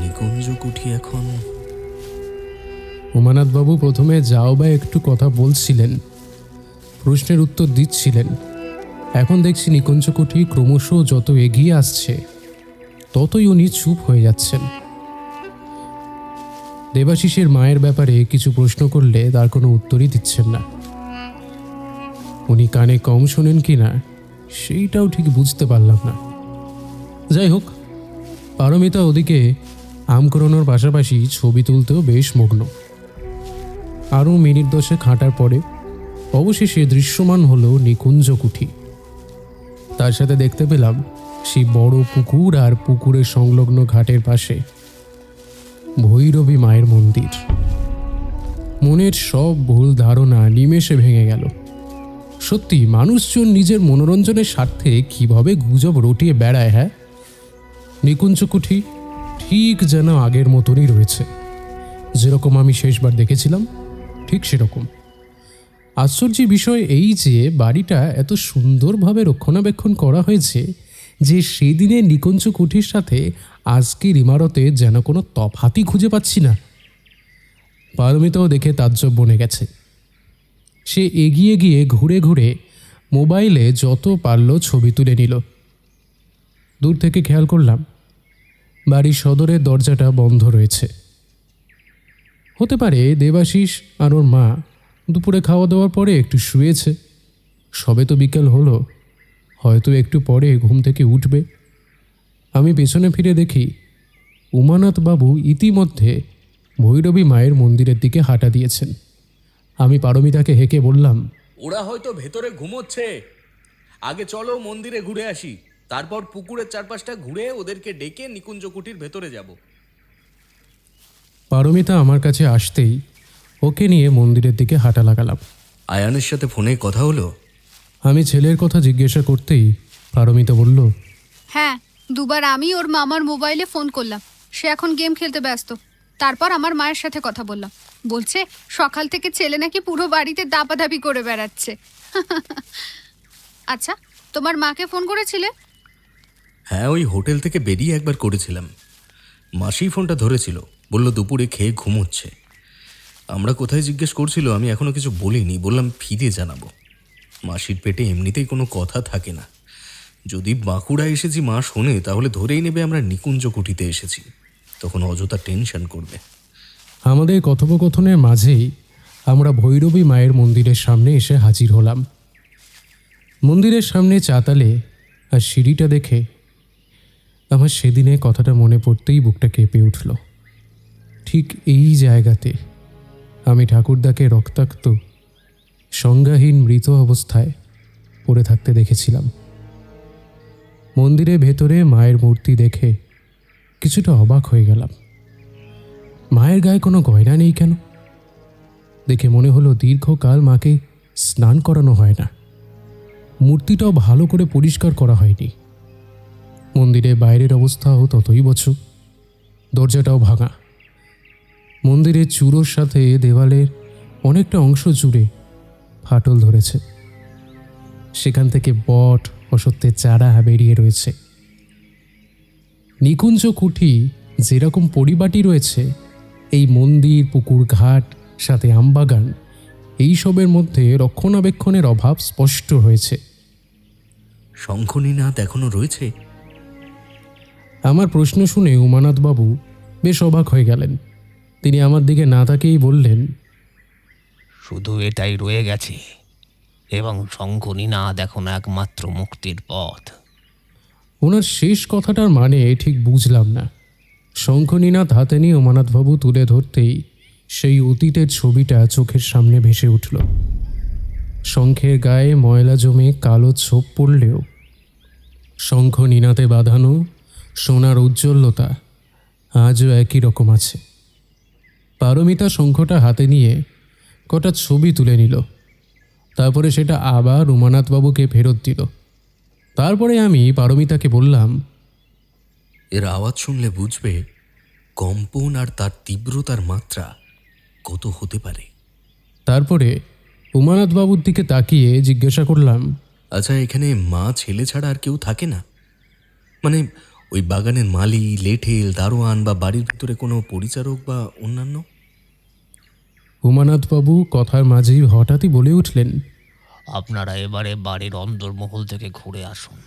[SPEAKER 3] নিকুঞ্জ কুঠি এখন...
[SPEAKER 1] উমানাথবাবু প্রথমে যাও বা একটু কথা বলছিলেন, প্রশ্নের উত্তর দিচ্ছিলেন। এখন দেখছি নিকুঞ্জ কুঠি ক্রমশ যত এগিয়ে আসছে ততই উনি চুপ হয়ে যাচ্ছেন। দেবাশিসের মায়ের ব্যাপারে কিছু প্রশ্ন করলে তার কোনো উত্তরই দিচ্ছেন না। উনি কানে কম শোনেন কিনা সেইটাও ঠিক বুঝতে পারলাম না। যাই হোক, পারমিতা ওদিকে আম কুড়োনোর পাশাপাশি ছবি তুলতেও বেশ মগ্ন। আরও মিনিট 10 হাঁটার পরে অবশেষে দৃশ্যমান হলো নিকুঞ্জ কুঠি। তার সাথে দেখতে পেলাম সেই বড় পুকুর আর পুকুরের সংলগ্ন ঘাটের পাশে ভৈরবী মায়ের মন্দির। মনের সব ভুল ধারণা নিমেষে ভেঙে গেল। সত্যি মানুষজন নিজের মনোরঞ্জনের স্বার্থে কিভাবে গুজব রটিয়ে বেড়ায়। হ্যাঁ, নিকুঞ্জ কুঠি ঠিক যেন আগের মতনই রয়েছে, যেরকম আমি শেষবার দেখেছিলাম ঠিক সেরকম। আশ্চর্যের বিষয় এই যে বাড়িটা এত সুন্দরভাবে রক্ষণাবেক্ষণ করা হয়েছে যে সেদিনে নিকুঞ্জ কুঠির সাথে আজকের ইমারতে যেন কোনো তফাতই খুঁজে পাচ্ছি না। পারমিতাও দেখে তাজ্জব বনে গেছে। সে এগিয়ে গিয়ে ঘুরে ঘুরে মোবাইলে যত পারল ছবি তুলে নিল। দূর থেকে খেয়াল করলাম বাড়ির সদরের দরজাটা বন্ধ রয়েছে। হতে পারে দেবাশিস আর ওর মা দুপুরে খাওয়া দাওয়ার পরে একটু শুয়েছে। সবে তো বিকেল হলো, হয়তো একটু পরে ঘুম থেকে উঠবে। আমি পেছনে ফিরে দেখি উমানাথবাবু ইতিমধ্যে ভৈরবী মায়ের মন্দিরের দিকে হাঁটা দিয়েছেন। আমি পারমিতাকে হেঁকে বললাম,
[SPEAKER 3] ওরা হয়তো ভেতরে ঘুমোচ্ছে। আগে চলো মন্দিরে ঘুরে আসি, তারপর পুকুরের চারপাশটা ঘুরে ওদেরকে ডেকে নিকুঞ্জ কুঠির ভেতরে যাব।
[SPEAKER 1] পারমিতা আমার কাছে আসতেই ওকে নিয়ে মন্দিরের দিকে হাঁটা লাগালাম।
[SPEAKER 3] আয়ানের সাথে ফোনে কথা হলো?
[SPEAKER 1] আমি ছেলের কথা জিজ্ঞাসা করতেই পারমিতা বলল,
[SPEAKER 4] হ্যাঁ, দুবার আমি ওর মামার মোবাইলে ফোন করলাম। সে এখন গেম খেলতে ব্যস্ত। তারপর আমার মায়ের সাথে কথা বললাম। বলছে সকাল থেকে ছেলে নাকি পুরো বাড়িতে দাপাদাপি করে বেড়াচ্ছে। আচ্ছা, তোমার মাকে ফোন করেছিলে?
[SPEAKER 3] হ্যাঁ, ওই হোটেল থেকে বেরিয়ে একবার করেছিলাম। মাসি ফোনটা ধরেছিল, বলল দুপুরে খেয়ে ঘুমোচ্ছে। আমরা কোথায় জিজ্ঞেস করছিল আমি এখনো কিছু বলিনি, বললাম ফিরে জানাবো। মাসির পেটে এমনিতেই কোনো কথা থাকে না। যদি বাঁকুড়া এসেছি মা শোনে তাহলে ধরেই নেবে আমরা নিকুঞ্জ কুঠিতে এসেছি, তখন অযথা টেনশন করবে।
[SPEAKER 1] আমাদের কথোপকথনের মাঝেই আমরা ভৈরবী মায়ের মন্দিরের সামনে এসে হাজির হলাম। মন্দিরের সামনে চাতালে আর সিঁড়িটা দেখে আমার সেদিনে কথাটা মনে পড়তেই বুকটা কেঁপে উঠল। ঠিক এই জায়গাতে আমি ঠাকুরদাকে রক্তাক্ত সংজ্ঞাহীন মৃত অবস্থায় পড়ে থাকতে দেখেছিলাম। মন্দিরের ভেতরে মায়ের মূর্তি দেখে কিছুটা অবাক হয়ে গেলাম। মায়ের গায়ে কোনো গয়না নেই কেন? দেখে মনে হলো দীর্ঘকাল মাকে স্নান করানো হয় না। মূর্তিটাও ভালো করে পরিষ্কার করা হয়নি। মন্দিরের বাইরের অবস্থাও ততই বছর। দরজাটাও ভাঙা। মন্দিরের চূড়োর সাথে দেওয়ালের অনেকটা অংশ জুড়ে ফাটল ধরেছে। সেখান থেকে বট অসত্যের চারা বেরিয়ে রয়েছে। নিকুঞ্জ কুঠি যেরকম পরিপাটি রয়েছে, এই মন্দির, পুকুর ঘাট, সাথে আমবাগান, এইসবের মধ্যে রক্ষণাবেক্ষণের অভাব স্পষ্ট হয়েছে।
[SPEAKER 3] শঙ্খনীনাথ এখনো রয়েছে?
[SPEAKER 1] আমার প্রশ্ন শুনে উমানাথবাবু বেশ অবাক হয়ে গেলেন। তিনি আমার দিকে না তাকিয়েই বললেন,
[SPEAKER 6] শুধু এটাই রয়ে গেছে এবং শঙ্খনীনাথ এখন একমাত্র মুক্তির পথ।
[SPEAKER 1] ওনার শেষ কথাটার মানে ঠিক বুঝলাম না। শঙ্খনীনাথ হাতে নিয়ে উমানাথবাবু তুলে ধরতেই সেই অতীতের ছবিটা চোখের সামনে ভেসে উঠল। শঙ্খের গায়ে ময়লা জমে কালো ছোপ পড়লেও শঙ্খনীনাথে বাঁধানো সোনার উজ্জ্বলতা আজও একই রকম আছে। পারমিতা শঙ্খটা হাতে নিয়ে কটা ছবি তুলে নিল, তারপরে সেটা আবার উমানাথবাবুকে ফেরত দিল। তারপরে আমি পারমিতাকে বললাম,
[SPEAKER 3] এর আওয়াজ শুনলে বুঝবে কম্পন আর তার তীব্রতার মাত্রা কত হতে পারে।
[SPEAKER 1] তারপরে উমানাথবাবুর দিকে তাকিয়ে জিজ্ঞাসা করলাম,
[SPEAKER 3] আচ্ছা, এখানে মা ছেলে ছাড়া আর কেউ থাকে না? মানে ওই বাগানের মালি, লেঠেল, দারোয়ান বা বাড়ির ভিতরে কোনো পরিচারক বা অন্যান্য?
[SPEAKER 1] উমানাথবাবু কথার মাঝেই হঠাৎই বলে উঠলেন,
[SPEAKER 6] আপনারা এবারে বাড়ির অন্দরমহল থেকে ঘুরে আসুন।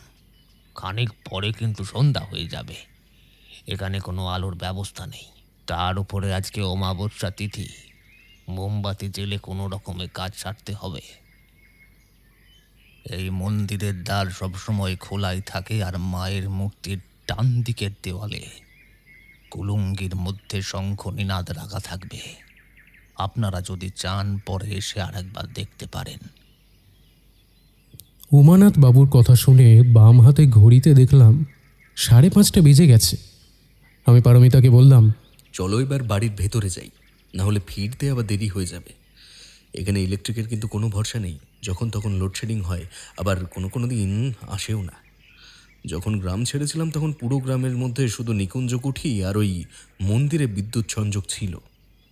[SPEAKER 6] খানিক পরে কিন্তু সন্ধ্যা হয়ে যাবে। এখানে কোনো আলোর ব্যবস্থা নেই। তার উপরে আজকে অমাবস্যা তিথি। মোমবাতি জেলে কোনো রকমে কাজ সারতে হবে। এই মন্দিরের দ্বার সবসময় খোলাই থাকে, আর মায়ের মূর্তির ডান দিকের দেওয়ালে কুলুঙ্গির মধ্যে শঙ্খনীনাদ রাখা থাকবে। আপনারা যদি চান পরে এসে আরেকবার দেখতে পারেন।
[SPEAKER 1] উমানাথবাবুর কথা শুনে বাম হাতে ঘড়িতে দেখলাম 5:30 বেজে গেছে। আমি পারমিতাকে বললাম,
[SPEAKER 3] চলো এবার বাড়ির ভেতরে যাই, না হলে ফিরতে আবার দেরি হয়ে যাবে। এখানে ইলেকট্রিকের কিন্তু কোনো ভরসা নেই, যখন তখন লোডশেডিং হয়, আবার কোনো দিন আসেও না। যখন গ্রাম ছেড়েছিলাম তখন পুরো গ্রামের মধ্যে শুধু নিকুঞ্জকুঠি আর ওই মন্দিরে বিদ্যুৎ সংযোগ ছিল।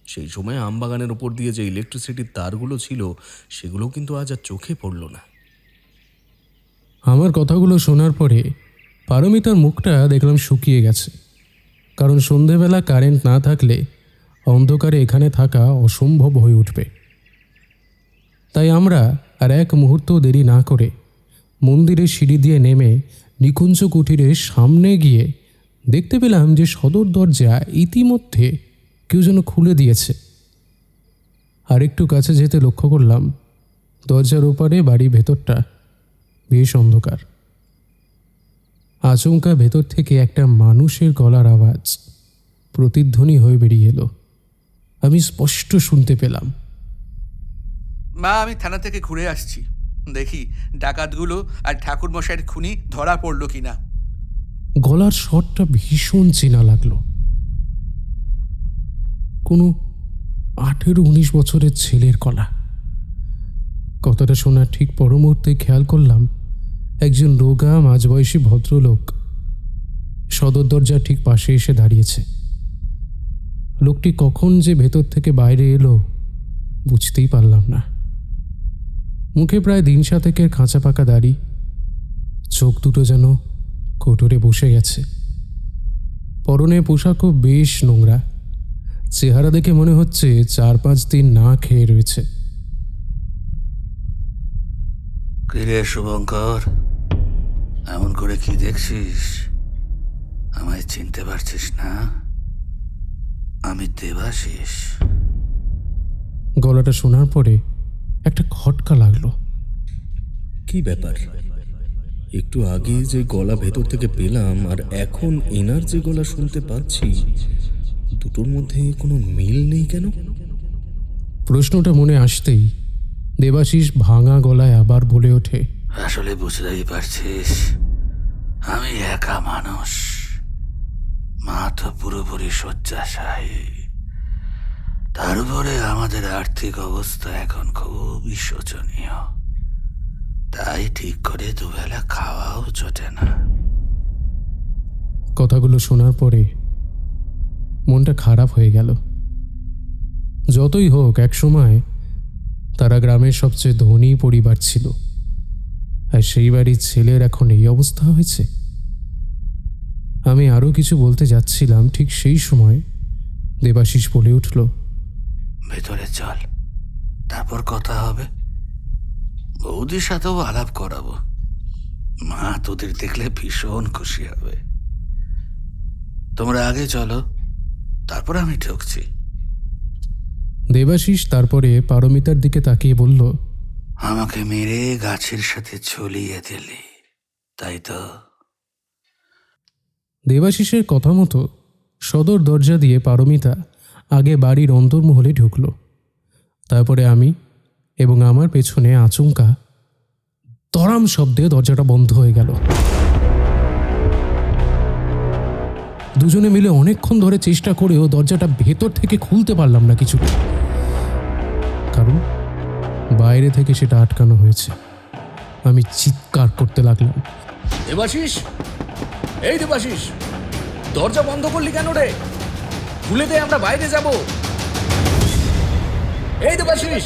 [SPEAKER 3] সেই সময় আমবাগানের ওপর দিয়ে যে ইলেকট্রিসিটির তারগুলো ছিল সেগুলোও কিন্তু আজ আর চোখে পড়ল না।
[SPEAKER 1] আমার কথাগুলো শোনার পরে পারমিতার মুখটা দেখলাম শুকিয়ে গেছে। কারণ সন্ধেবেলা কারেন্ট না থাকলে অন্ধকারে এখানে থাকা অসম্ভব হয়ে উঠবে। তাই আমরা আর এক মুহূর্ত দেরি না করে মন্দিরের সিঁড়ি দিয়ে নেমে নিকুঞ্জ কুঠিরের সামনে গিয়ে দেখতে পেলাম যে সদর দরজা ইতিমধ্যে কেউ যেন খুলে দিয়েছে। আর একটু কাছে যেতে লক্ষ্য করলাম দরজার ওপারে বাড়ির ভেতরটা বেশ অন্ধকার। আচমকা ভেতর থেকে একটা মানুষের গলার আওয়াজ প্রতিধ্বনি হয়ে বেরিয়ে এলো। আমি স্পষ্ট শুনতে পেলাম,
[SPEAKER 7] মা, আমি থানা থেকে ঘুরে আসছি। দেখি ডাকাতগুলো আর ঠাকুরমশাইয়ের খুনি ধরা পড়লো কিনা।
[SPEAKER 1] গলার স্বরটা ভীষণ চেনা লাগলো। কোনো 18-19 বছরের ছেলের গলা। কথাটা শোনার ঠিক পর মুহূর্তে খেয়াল করলাম একজন রোগা মাঝবয়সী ভদ্রলোক সদর দরজার ঠিক পাশে এসে দাঁড়িয়েছে। লোকটি কখন যে ভেতর থেকে বাইরে এলো বুঝতেই পারলাম না। মুখে প্রায় দিন-7 খাঁচা পাকা দাড়ি, চোখ দুটো যেন কোটরে বসে গেছে। পরনে পোশাকও বেশ নোংরা। চেহারা দেখে মনে হচ্ছে 4-5 দিন না খেয়ে রয়েছে।
[SPEAKER 2] কিরে শুভঙ্কর, এমন করে কি দেখছিস? আমায় চিনতে পারছিস না? আমি দেবাশিস।
[SPEAKER 1] গলাটা শোনার পরে একটা খটকা লাগলো।
[SPEAKER 3] কি ব্যাপার? একটু আগে যে গলা ভেতর থেকে পেলাম আর এখন এনার যে গলা শুনতে পাচ্ছি, দুটোর মধ্যে কোনো মিল নেই কেন?
[SPEAKER 1] প্রশ্নটা মনে আসতেই দেবাশিস ভাঙা গলায় আবার বলে ওঠে,
[SPEAKER 2] আসলে বুঝতেই পারছিস, আমি একা মানুষ। মা তো পুরোপুরি শয্যাশায়ী। তার উপরে আমাদের আর্থিক অবস্থা এখন খুবই শোচনীয়। তাই ঠিক করে দুবেলা খাওয়াও জোটে না।
[SPEAKER 1] কথাগুলো শোনার পরে মনটা খারাপ হয়ে গেল। যতই হোক একসময় তারা গ্রামের সবচেয়ে ধনী পরিবার ছিল, আর সেই বাড়ির ছেলের এখন এই অবস্থা হয়েছে। আমি আরও কিছু বলতে যাচ্ছিলাম, ঠিক সেই সময় দেবাশিস বলে উঠল,
[SPEAKER 2] ভেতরে চল, তারপর কথা হবে। বৌদির সাথেও আলাপ করাবো। মা তোদের দেখলে ভীষণ খুশি হবে। তোমরা আগে চলো, তারপর আমি ঢুকছি।
[SPEAKER 1] দেবাশিস তারপরে পারমিতার দিকে তাকিয়ে বলল,
[SPEAKER 2] আমাকে মেরে গাছের সাথে ঝুলিয়ে দিলি, তাই তো?
[SPEAKER 1] দেবাশিসের কথা মতো সদর দরজা দিয়ে পারমিতা আগে বাড়ির অন্তর্মহলে ঢুকল। তারপরে আমি এবং আমার পেছনে আচমকা তরাম শব্দে দরজাটা বন্ধ হয়ে গেল। দুজনে মিলে অনেকক্ষণ ধরে চেষ্টা করেও দরজাটা ভেতর থেকে খুলতে পারলাম না কিছুটা, কারণ বাইরে থেকে সেটা আটকানো হয়েছে। আমি চিৎকার করতে লাগলাম,
[SPEAKER 3] দেবাশিস, এই দেবাশিস, দরজা বন্ধ করলি কেন রে? খুলে দে, আমরা বাইরে যাব। এই দেবাশিস,